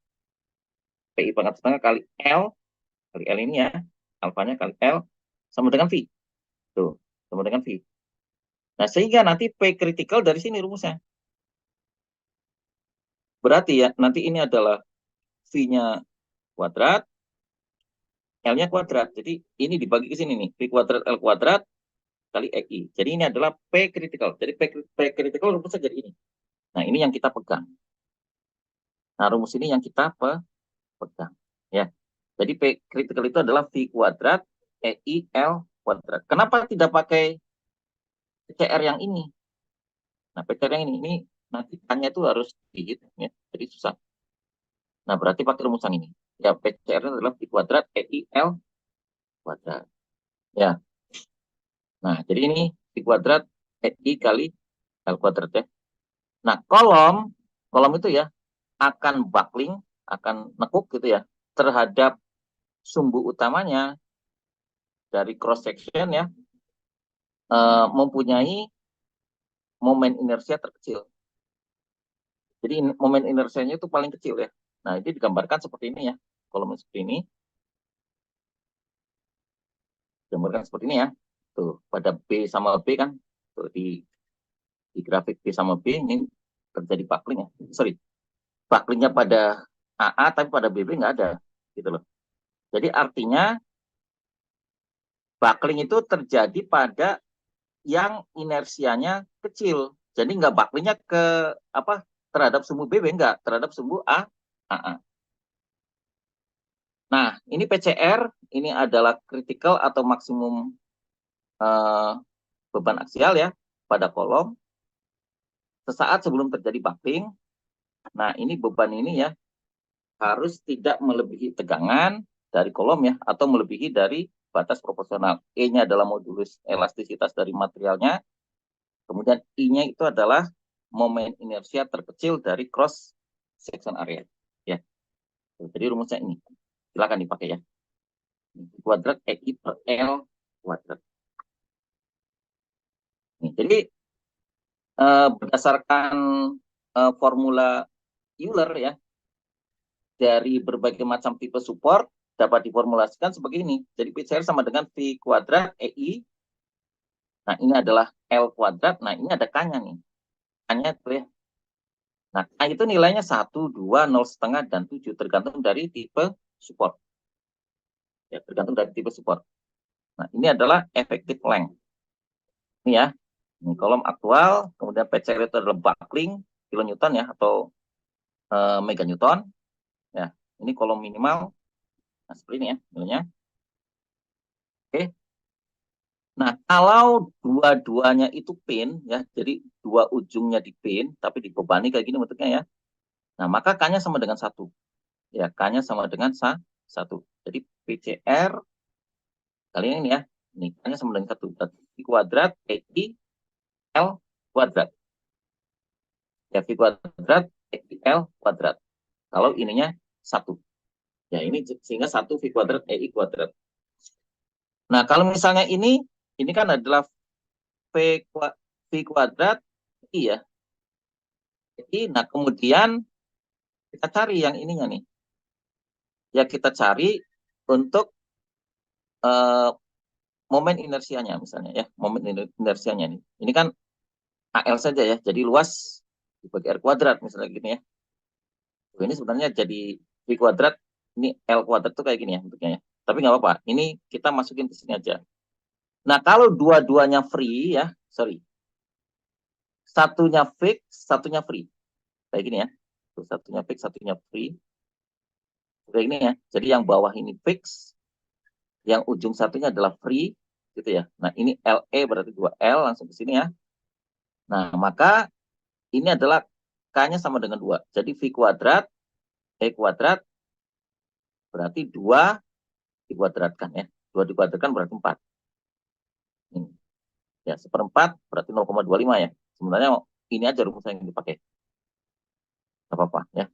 PI pangkat setengah kali L ini ya. Alfanya kali L sama dengan V. Tuh, sama dengan V. Nah, sehingga nanti P critical dari sini rumusnya. Berarti ya, nanti ini adalah V-nya kuadrat, L-nya kuadrat. Jadi ini dibagi ke sini nih, V kuadrat L kuadrat kali EI. Jadi ini adalah P critical. Jadi P critical rumusnya jadi ini. Nah, ini yang kita pegang. Nah, rumus ini yang kita pegang. Ya. Jadi P critical itu adalah V kuadrat EI L kuadrat. Kenapa tidak pakai PCR yang ini? Nah, PCR yang ini nanti tanya itu harus dihitung ya. Jadi susah. Nah, berarti pakai rumusan ini. Ya, PCR adalah V kuadrat EI L kuadrat. Ya. Nah, jadi ini V kuadrat EI kali L kuadrat ya. Nah, kolom itu ya akan buckling, akan nekuk gitu ya terhadap sumbu utamanya dari cross section ya, mempunyai momen inersia terkecil. Jadi momen inersianya itu paling kecil ya. Nah, ini digambarkan seperti ini ya. Kolom seperti ini. Digambarkan seperti ini ya. Tuh, pada B sama B kan. Tuh, di grafik B sama B ini terjadi buckling ya. Sorry, bucklingnya pada AA tapi pada BB nggak ada. Gitu loh. Jadi artinya buckling itu terjadi pada yang inersianya kecil. Jadi nggak bucklingnya ke apa terhadap sumbu BB, nggak terhadap sumbu AA. Nah, ini PCR, ini adalah critical atau maksimum eh, beban aksial ya pada kolom sesaat sebelum terjadi buckling. Nah, ini beban ini ya harus tidak melebihi tegangan dari kolom ya atau melebihi dari batas proporsional. E-nya adalah modulus elastisitas dari materialnya. Kemudian I-nya itu adalah momen inersia terkecil dari cross section area. Ya. Jadi rumusnya ini. Silakan dipakai ya. Kuadrat EI per L kuadrat. Jadi berdasarkan formula Euler ya dari berbagai macam tipe support dapat diformulasikan sebagai ini. Jadi PCR sama dengan V kuadrat EI. Nah, ini adalah L kuadrat. Nah, ini ada K-nya nih. K-nya itu ya. Nah, K itu nilainya 1, 2, 0,5, dan 7. Tergantung dari tipe support. Ya, tergantung dari tipe support. Nah, ini adalah effective length. Ini ya. Ini kolom aktual. Kemudian PCR itu adalah buckling kilonewton ya atau meganewton. Ya, ini kolom minimal. Nah, seperti ini ya nilainya. Oke. Nah, kalau dua-duanya itu pin ya, jadi dua ujungnya di pin tapi dibebani kayak gini bentuknya ya. Nah, maka K-nya sama dengan 1. Ya, K-nya sama dengan 1. Jadi PCR kali ini ya. Ini K-nya sama dengan 1. Berarti V kuadrat EI L kuadrat. Ya, V kuadrat EI L kuadrat. Kalau ininya 1. Ya, ini sehingga 1 V kuadrat EI kuadrat. Nah, kalau misalnya ini kan adalah V kuadrat I ya. Jadi, nah kemudian kita cari yang ininya nih. Ya kita cari untuk momen inersianya misalnya ya. Momen inersianya nih. Ini kan AL saja ya. Jadi luas dibagi R kuadrat misalnya gini ya. Ini sebenarnya jadi V kuadrat. Ini L kuadrat tuh kayak gini ya bentuknya ya. Tapi nggak apa-apa. Ini kita masukin ke sini aja. Nah kalau dua-duanya free ya. Sorry. Satunya fix, satunya free. Kayak gini ya. Tuh, satunya fix, satunya free. Kayak gini ya. Jadi yang bawah ini fix, yang ujung satunya adalah free, gitu ya. Nah ini LE berarti 2L langsung ke sini ya. Nah maka ini adalah K-nya sama dengan 2. Jadi V kuadrat, E kuadrat berarti 2 dikuadratkan ya. 2 dikuadratkan berarti 4. Ini. Ya, seperempat berarti 0,25 ya. Sebenarnya ini aja rumus yang dipakai. Gak apa-apa ya.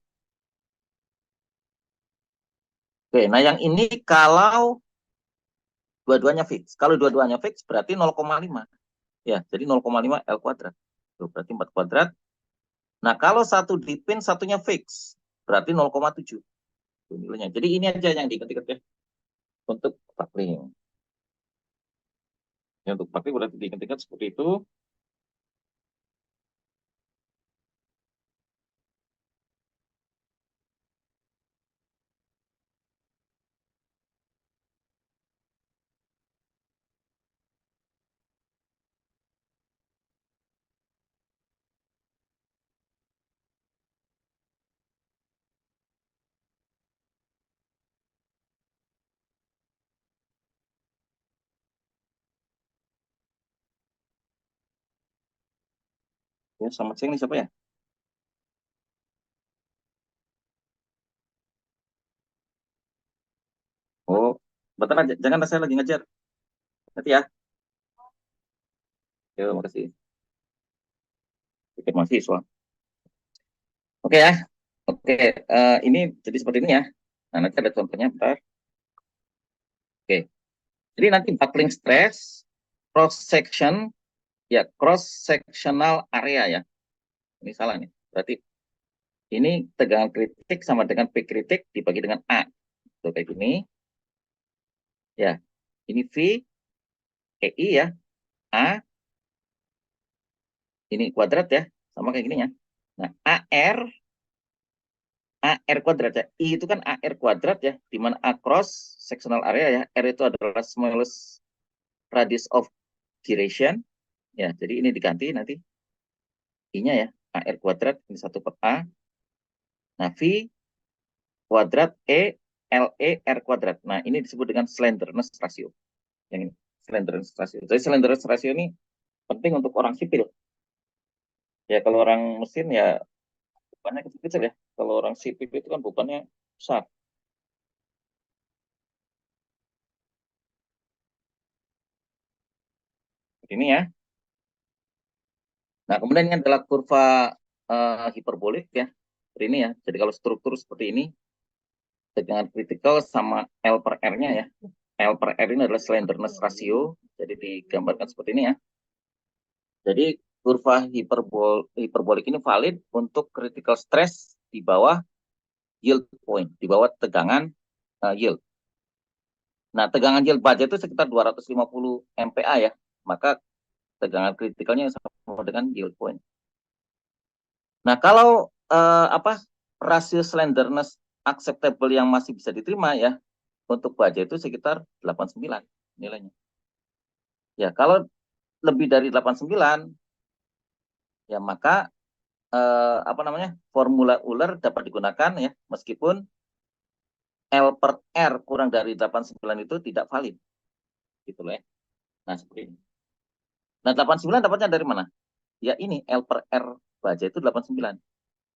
Oke, nah yang ini kalau dua-duanya fix. Kalau dua-duanya fix berarti 0,5. Ya, jadi 0,5 L kuadrat. Tuh, berarti 4 kuadrat. Nah, kalau satu dipin, satunya fix. Berarti 0,7 nilainya. Jadi ini aja yang diingat-ingat ya. Untuk coupling. Ya, untuk praktik berarti diingat-ingat seperti itu. Ya, selamat siang nih siapa ya? Oh, bentar aja. Jangan, saya lagi ngajar. Nanti ya. Ya, makasih. Pikir mahasiswa. Oke ya. Oke, ini jadi seperti ini ya. Nah, nanti ada contohnya, bentar. Oke, jadi nanti buckling stress, cross section, ya cross sectional area ya. Ini salah nih. Berarti ini tegangan kritik sama dengan P kritik dibagi dengan A. Tuh, kayak gini. Ya, ini V, EI ya, A, ini kuadrat ya, sama kayak gini ya. Nah, AR kuadrat ya. I itu kan AR kuadrat ya, di mana A cross sectional area ya. R itu adalah smallest radius of gyration. Ya, jadi ini diganti nanti I-nya ya, AR kuadrat, ini 1/A. Nah, V kuadrat LE R kuadrat. Nah, ini disebut dengan slenderness ratio. Yang ini, slenderness ratio. Jadi slenderness ratio ini penting untuk orang sipil. Ya, kalau orang mesin ya bebannya kecil-kecil ya. Kalau orang sipil itu kan bebannya besar. Ini ya. Nah, kemudian ini adalah kurva hiperbolik ya. Seperti ini ya. Jadi kalau struktur seperti ini, tegangan kritikal sama L per R-nya ya. L per R ini adalah slenderness ratio. Jadi digambarkan seperti ini ya. Jadi kurva hiperbolik ini valid untuk critical stress di bawah yield point, di bawah tegangan yield. Nah, tegangan yield baja itu sekitar 250 MPa ya. Maka tegangan kritikalnya sama dengan yield point. Nah, kalau rasio slenderness acceptable yang masih bisa diterima ya untuk baja itu sekitar 89 nilainya. Ya, kalau lebih dari 89 ya maka formula Euler dapat digunakan ya meskipun L per R kurang dari 89 itu tidak valid. Gitu loh ya. Nah, seperti ini. Nah, 89 dapatnya dari mana? Ya ini L per R baja itu 89.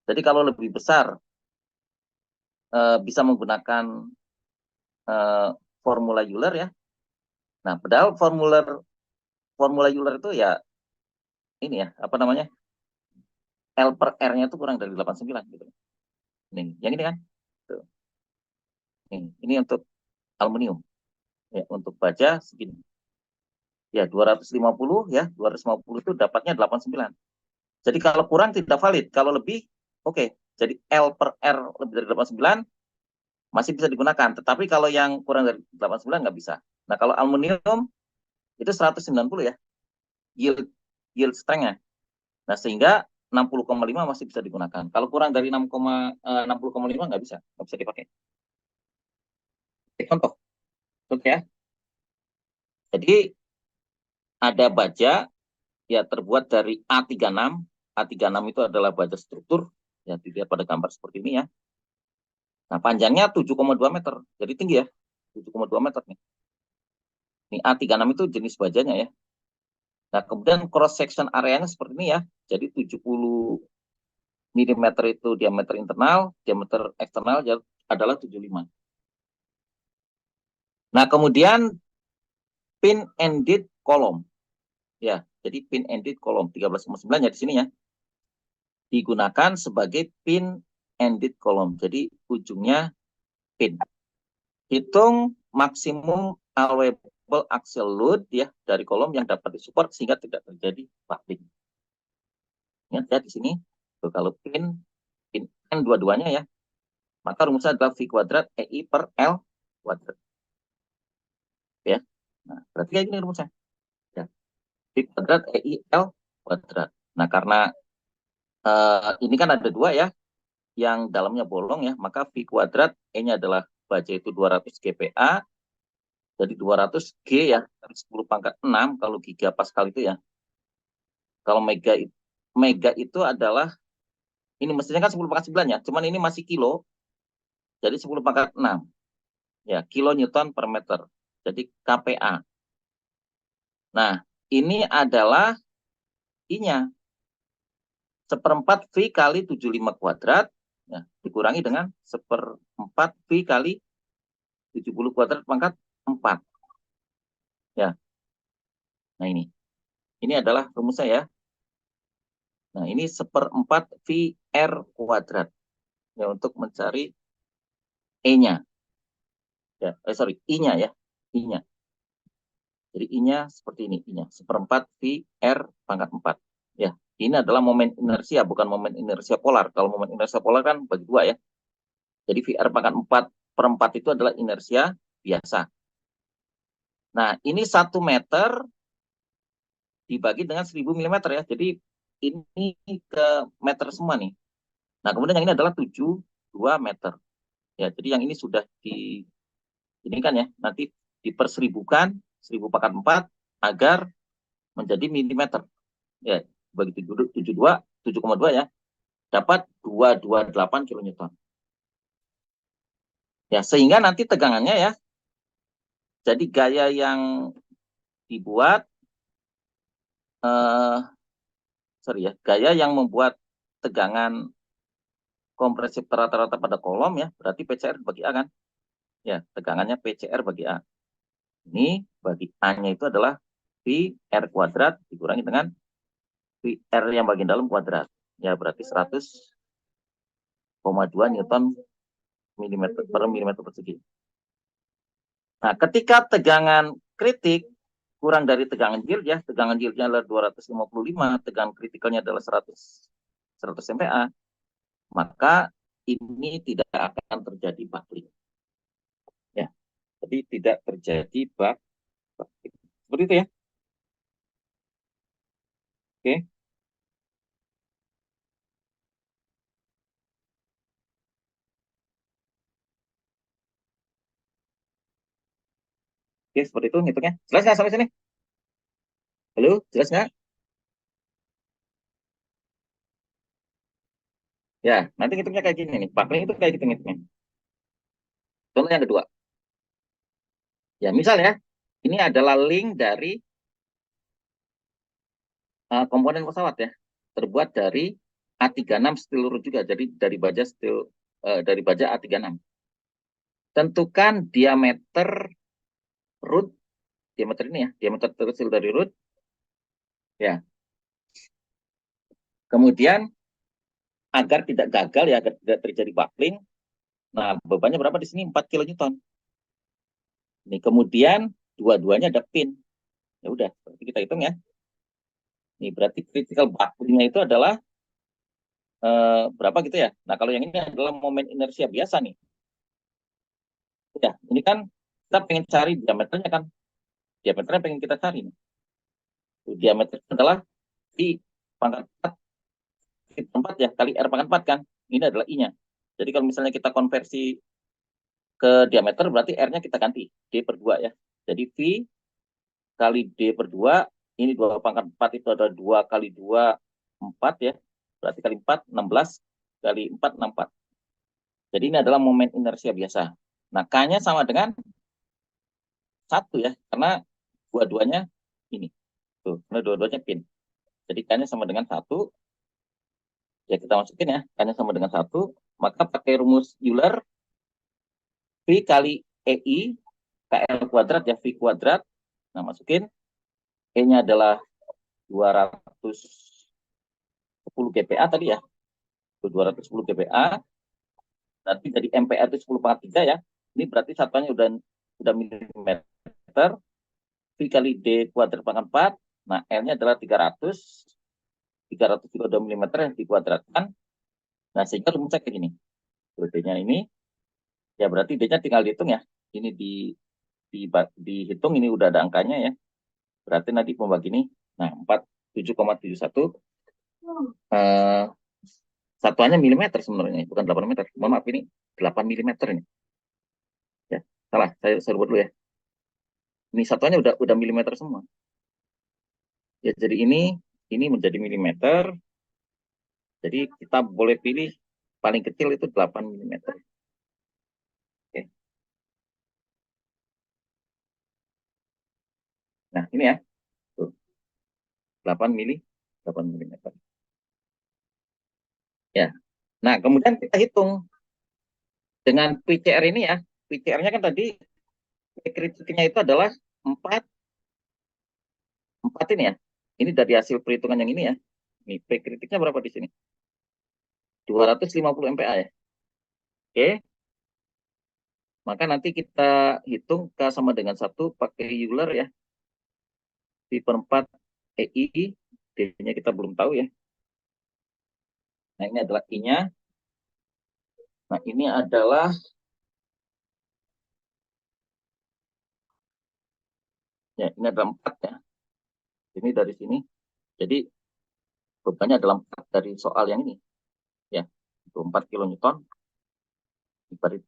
Jadi kalau lebih besar bisa menggunakan formula Euler ya. Nah, padahal formula Euler itu ya ini ya, L per R-nya itu kurang dari 89 gitu. Nih, yang ini kan. Tuh. Ini untuk aluminium. Ya, untuk baja segini. Ya, 250 ya, 250 itu dapatnya 89. Jadi kalau kurang tidak valid, kalau lebih oke. Okay. Jadi L per R lebih dari 89 masih bisa digunakan, tetapi kalau yang kurang dari 89 nggak bisa. Nah, kalau aluminium itu 190 ya, yield yield strength-nya. Nah, sehingga 60,5 masih bisa digunakan. Kalau kurang dari 60,5 nggak bisa dipakai. Contoh, ya. Jadi ada baja ya terbuat dari A36. A36 itu adalah baja struktur, ya dilihat pada gambar seperti ini ya. Nah, panjangnya 7,2 meter, jadi tinggi ya, 7,2 meter nih. Ini A36 itu jenis bajanya ya. Nah, kemudian cross section areanya seperti ini ya. Jadi 70 mm itu diameter internal, diameter eksternal adalah 75. Nah, kemudian pin-ended column. Ya, jadi pin-ended column 13,9 ya di sini ya. Digunakan sebagai pin-ended column. Jadi ujungnya pin. Hitung maksimum allowable axial load ya dari kolom yang dapat disupport sehingga tidak terjadi buckling. Ingat ya di sini, tuh, kalau pin N dua-duanya ya, maka rumusnya adalah V kuadrat EI per L kuadrat. Ya, nah berarti kayak gini rumusnya. Ya. V kuadrat EI L kuadrat. Nah, karena ini kan ada dua ya, yang dalamnya bolong ya, maka V kuadrat E-nya adalah baja itu 200 GPa, jadi 200 G ya, 10 pangkat 6 kalau gigapascal itu ya. Kalau mega itu adalah, ini mestinya kan 10 pangkat 9 ya, cuman ini masih kilo, jadi 10 pangkat 6. Ya, kilo Newton per meter. Jadi KPA. Nah, ini adalah I-nya. Seperempat V kali 75 kuadrat, ya, dikurangi dengan seperempat V kali 70 kuadrat pangkat 4. Ya, nah ini. Ini adalah rumusnya ya. Nah, ini seperempat VR kuadrat. Ya, untuk mencari E-nya. Ya, sorry, I-nya ya. I-nya. Jadi I-nya seperti ini. I-nya. Seperempat VR pangkat 4. Ya, ini adalah momen inersia, bukan momen inersia polar. Kalau momen inersia polar kan bagi dua ya. Jadi VR pangkat 4 per 4 itu adalah inersia biasa. Nah, ini 1 meter dibagi dengan 1000 mm ya. Jadi ini ke meter semua nih. Nah, kemudian yang ini adalah 72 meter. Ya, jadi yang ini sudah ini kan ya, nanti diperseribukan 1000 pangkat 4 agar menjadi milimeter. Ya, bagi 72, 7,2 ya, dapat 228 kilonewton. Ya, sehingga nanti tegangannya ya, jadi gaya yang dibuat gaya yang membuat tegangan kompresif rata-rata pada kolom ya, berarti PCR bagi A kan? Ya, tegangannya PCR bagi A. Ini bagi A-nya itu adalah V R kuadrat dikurangi dengan V R yang bagian dalam kuadrat. Ya, berarti 100,2 Newton per milimeter persegi. Nah, ketika tegangan kritik kurang dari tegangan yield ya, tegangan yieldnya adalah 255, tegangan kritikalnya adalah 100 MPa, maka ini tidak akan terjadi buckling. Ya, jadi tidak terjadi buckling. Seperti itu ya. Oke. Oke, seperti itu hitungnya. Jelas nggak sampai sini? Halo, jelas nggak? Ya, nanti hitungnya kayak gini nih. Buckling itu kayak gitu hitungnya. Contoh yang kedua. Ya, misal ya, ini adalah link dari komponen pesawat ya. Terbuat dari A36 steel root juga. Jadi dari baja dari baja A36. Tentukan diameter root, diameter ini ya, diameter terkecil dari root. Ya. Kemudian agar tidak gagal ya, agar tidak terjadi buckling. Nah, bebannya berapa di sini? 4 kilonewton. Ini kemudian dua-duanya ada pin. Ya udah, berarti kita hitung ya. Ini berarti critical bucklingnya itu adalah berapa gitu ya. Nah, kalau yang ini adalah momen inersia biasa nih. Ya, ini kan kita pengen cari diameternya kan. Diameternya pengen kita cari nih. Diameter adalah di pangkat 4 ya, kali R pangkat 4 kan. Ini adalah I-nya. Jadi kalau misalnya kita konversi ke diameter, berarti R-nya kita ganti. D per 2 ya. Jadi V kali D per 2, ini 2 pangkat 4 itu ada 2 kali 2, 4 ya. Berarti kali 4, 16. Kali 4, 64. Jadi ini adalah momen inersia biasa. Nah, K-nya sama dengan 1 ya. Karena dua-duanya ini. Tuh, karena dua-duanya pin. Jadi K-nya sama dengan 1. Ya, kita masukin ya. K-nya sama dengan 1. Maka pakai rumus Euler, V kali EI, KL kuadrat ya, V kuadrat. Nah, masukin. E-nya adalah 210 GPa tadi ya. 210 GPa. Nanti dari MPR itu 10 pangkat 3 ya. Ini berarti satuannya udah milimeter. V kali D kuadrat pangkat 4. Nah, L-nya adalah 300. 300 juga udah milimeter yang dikuadratkan. Nah, sehingga rumusnya kayak gini. D-nya ini, ya berarti D-nya tinggal dihitung ya. Ini dihitung, ini udah ada angkanya ya. Berarti nanti pembagi ini Nah, 47,71 satuannya milimeter sebenarnya, bukan 8 meter. Mohon maaf, ini 8 milimeter ini. Ya, salah, saya rubut dulu ya. Ini satuannya udah milimeter semua. Ya, jadi ini menjadi milimeter. Jadi kita boleh pilih paling kecil itu 8 milimeter. Oke. Nah, ini ya. Tuh, 8 milimeter. Ya. Nah, kemudian kita hitung dengan PCR ini ya. PCR-nya kan tadi kritiknya itu adalah 4 4 ini ya. Ini dari hasil perhitungan yang ini ya. Ini P kritiknya berapa di sini? 250 MPa ya. Oke. Maka nanti kita hitung K sama dengan 1 pakai Euler ya. Pi per 4 EI. D-nya kita belum tahu ya. Nah, ini adalah I-nya. Nah, ini adalah ya, ini adalah 4 ya. Ini dari sini. Jadi bebannya adalah 4 dari soal yang ini. Ya, itu 4 kilonewton.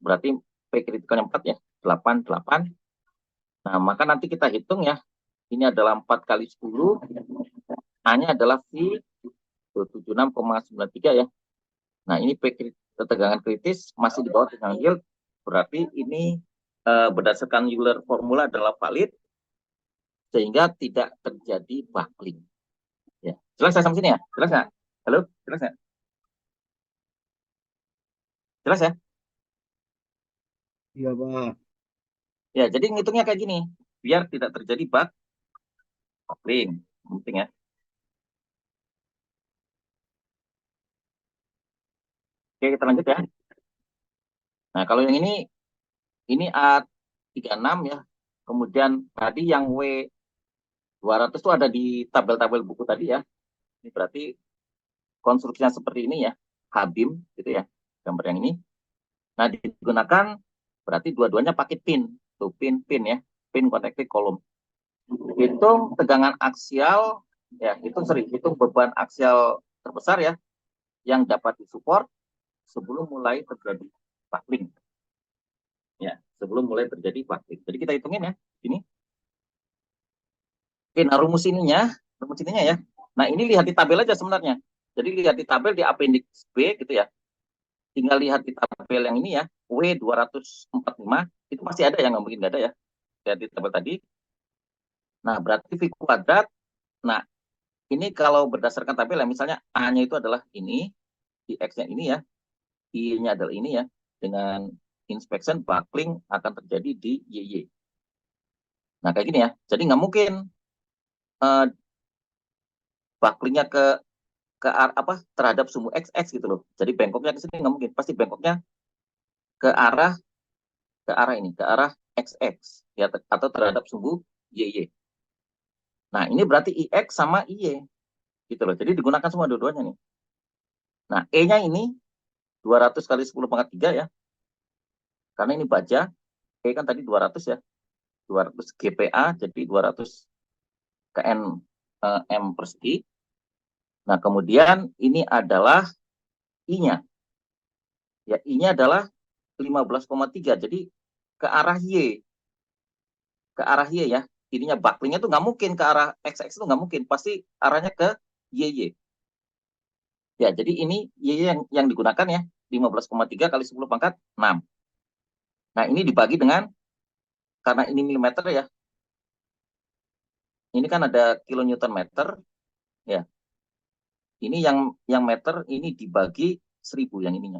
Berarti P kritikalnya 4 ya. 8. Nah, maka nanti kita hitung ya. Ini adalah 4 kali 10. A-nya adalah V 76,93 ya. Nah, ini ketegangan kritis masih di bawah tegangan yield. Berarti ini berdasarkan Euler formula adalah valid sehingga tidak terjadi buckling. Ya. Jelas saya sampai sini ya? Jelas nggak? Halo? Jelas nggak? Jelas ya? Iya, Pak. Ya, jadi ngitungnya kayak gini. Biar tidak terjadi buckling. Penting ya. Oke, kita lanjut ya. Nah, kalau yang ini A36 ya. Kemudian tadi yang W200 itu ada di tabel-tabel buku tadi ya. Ini berarti konstruksinya seperti ini ya. H-beam gitu ya. Gambar yang ini. Nah, digunakan berarti dua-duanya pakai pin. Tuh, pin ya. Pin connected column. Hitung tegangan aksial ya, hitung beban aksial terbesar ya yang dapat disupport sebelum mulai terjadi buckling. Ya, sebelum mulai terjadi buckling. Jadi kita hitungin ya, ini. Oke, nah rumus ininya ya. Nah, ini lihat di tabel aja sebenarnya. Jadi lihat di tabel di appendix B gitu ya. Tinggal lihat di tabel yang ini ya, W245 itu masih ada yang nggak mungkin nggak ada ya. Lihat di tabel tadi. Nah, berarti V kuadrat. Nah, ini kalau berdasarkan tabel ya, misalnya A-nya itu adalah ini, di X-nya ini ya, I-nya adalah ini ya, dengan inspection buckling akan terjadi di YY. Nah, kayak gini ya. Jadi nggak mungkin uh, bucklingnya ke apa terhadap sumbu XX gitu loh. Jadi bengkoknya ke sini nggak mungkin. Pasti bengkoknya ke arah ini, ke arah XX ya, atau terhadap sumbu YY. Nah, ini berarti IX sama IY gitu loh. Jadi digunakan semua dua-duanya nih. Nah, E-nya ini 200 kali 10 pangkat 3 ya. Karena ini baja, E kan tadi 200 ya. 200 GPa jadi 200 kN M persegi. Nah, kemudian ini adalah I-nya. Ya, I-nya adalah 15,3. Jadi ke arah Y. Ke arah Y ya. Ininya bucklingnya tuh nggak mungkin ke arah XX itu nggak mungkin. Pasti arahnya ke YY. Ya, jadi ini YY yang digunakan ya. 15,3 kali 10 pangkat 6. Nah, ini dibagi dengan, karena ini milimeter ya. Ini kan ada kilonewton meter. Ya. Ini yang meter ini dibagi 1000 yang ininya.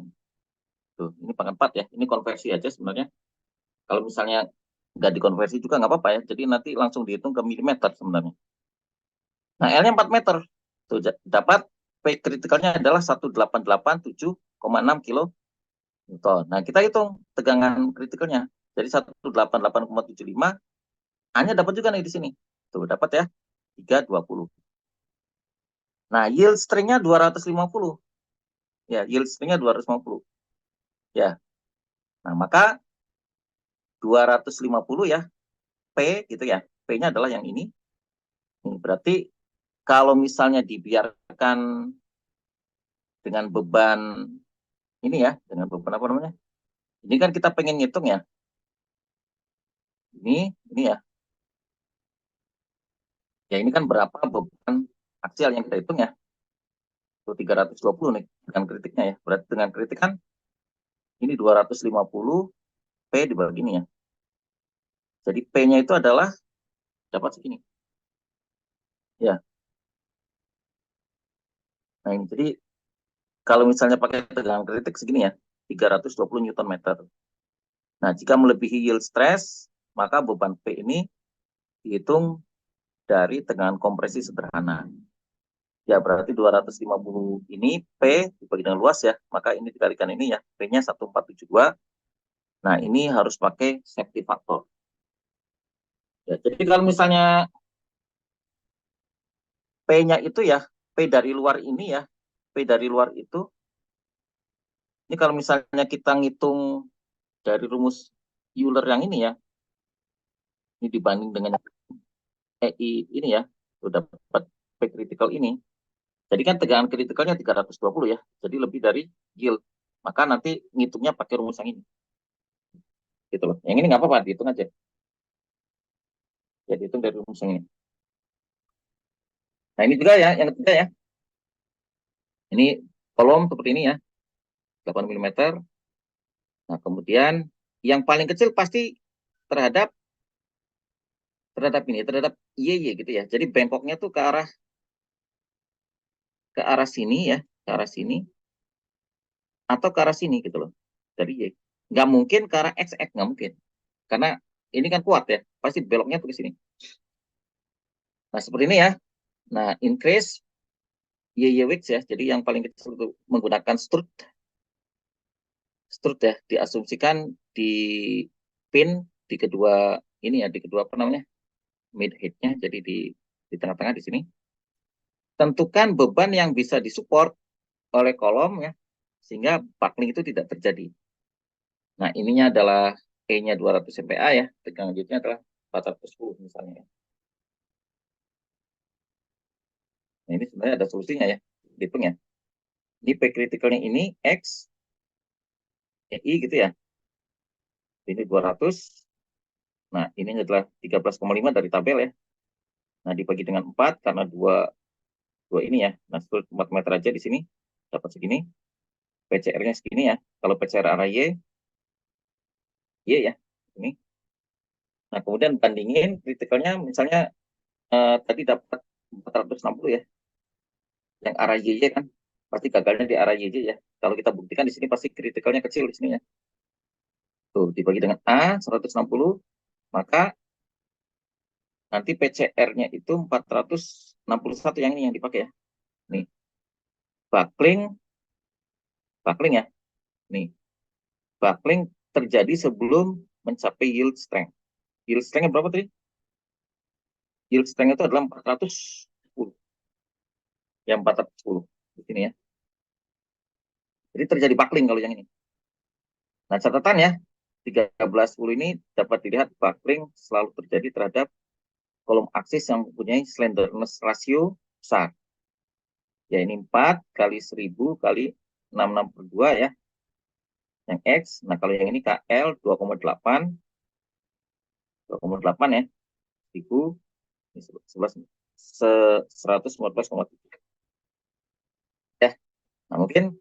Tuh, ini pangkat 4 ya. Ini konversi aja sebenarnya. Kalau misalnya nggak dikonversi juga nggak apa-apa ya. Jadi nanti langsung dihitung ke milimeter sebenarnya. Nah, L-nya 4 meter. Tuh, dapat P kritikalnya adalah 1887,6 kilo Newton. Nah, kita hitung tegangan kritikalnya. Jadi 188,75. A-nya dapat juga nih di sini. Tuh, dapat ya. 320. Nah, yield strength-nya 250. Ya, yield strength-nya 250. Ya. Nah, maka 250 ya. P gitu ya. P-nya adalah yang ini. Ini berarti kalau misalnya dibiarkan dengan beban ini ya, dengan beban apa namanya? Ini kan kita pengen ngitung ya. Ini ya. Ya ini kan berapa beban aksial yang kita hitung ya. Itu 320 nih dengan kritiknya ya. Berarti dengan kritik kan ini 250 P dibagi ini ya. Jadi P-nya itu adalah dapat segini. Ya. Nah ini jadi kalau misalnya pakai tegangan kritik segini ya, 320 Newton meter. Nah, jika melebihi yield stress, maka beban P ini dihitung dari tegangan kompresi sederhana. Ya, berarti 250 ini P dibagi dengan luas ya, maka ini dikalikan ini ya, P-nya 1472. Nah, ini harus pakai safety factor. Ya, jadi kalau misalnya P-nya itu ya, P dari luar ini ya, P dari luar itu, ini kalau misalnya kita ngitung dari rumus Euler yang ini ya, ini dibanding dengan EI ini ya, sudah dapat P critical ini. Jadi kan tegangan kritikalnya 320 ya, jadi lebih dari yield. Maka nanti ngitungnya pakai rumus yang ini. Gitu loh. Yang ini nggak apa-apa, dihitung aja. Ya, dihitung dari rumus yang ini. Nah, ini juga ya, yang ketiga ya. Ini kolom seperti ini ya, 8 mm. Nah, kemudian yang paling kecil pasti terhadap ini, terhadap YY gitu ya. Jadi bengkoknya tuh ke arah sini ya, ke arah sini atau ke arah sini gitu loh. Dari Y. Nggak mungkin ke arah XX, nggak mungkin. Karena ini kan kuat ya, pasti beloknya tuh ke sini. Nah, seperti ini ya. Nah, increase YY ya. Jadi yang paling kecil itu menggunakan strut. Strut ya, diasumsikan di pin di kedua ini ya, di kedua apa namanya? Mid head-nya. Jadi di tengah-tengah di sini. Tentukan beban yang bisa disupport oleh kolom ya, sehingga buckling itu tidak terjadi. Nah, ininya adalah E-nya 200 MPa ya, tegangan unitnya adalah 410 misalnya. Nah, ini sebenarnya ada solusinya ya, dihitung ya. Ini P critical-nya ini X, EI gitu ya. Ini 200. Nah, ini adalah 13,5 dari tabel ya. Nah, dibagi dengan 4 karena dua ini ya. Nah, 4 meter aja di sini dapat segini. PCR-nya segini ya. Kalau PCR arah Y ya. Ini. Nah, kemudian bandingin kritikalnya misalnya tadi dapat 460 ya. Yang arah YY kan pasti gagalnya di arah YY ya. Kalau kita buktikan di sini pasti kritikalnya kecil di sini ya. Tuh, dibagi dengan A 160, maka nanti PCR-nya itu 461 yang ini yang dipakai ya. Nih, buckling ya. Nih, buckling terjadi sebelum mencapai yield strength. Yield strength-nya berapa tadi? Yield strength itu adalah 410. Ya, 410 di sini ya. Jadi terjadi buckling kalau yang ini. Nah, catatan ya, 1310 ini dapat dilihat buckling selalu terjadi terhadap kolom aksis yang mempunyai slenderness rasio besar. Ya, ini 4 kali 1000 kali 66/2 ya. Yang X, nah kalau yang ini KL 2,8 ya. 1000 11 114,3 ya. Nah, mungkin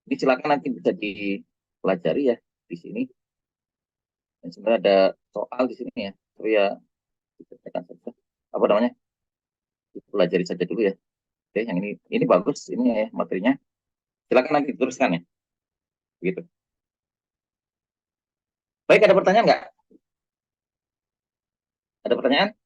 ini silakan nanti bisa dipelajari ya di sini. Dan sebenarnya ada soal di sini ya. Tapi ya dikerjakan saja. Apa namanya? Dipelajari saja dulu ya. Oke, yang ini bagus ini ya materinya. Silakan nanti diteruskan ya. Begitu. Baik, ada pertanyaan nggak? Ada pertanyaan?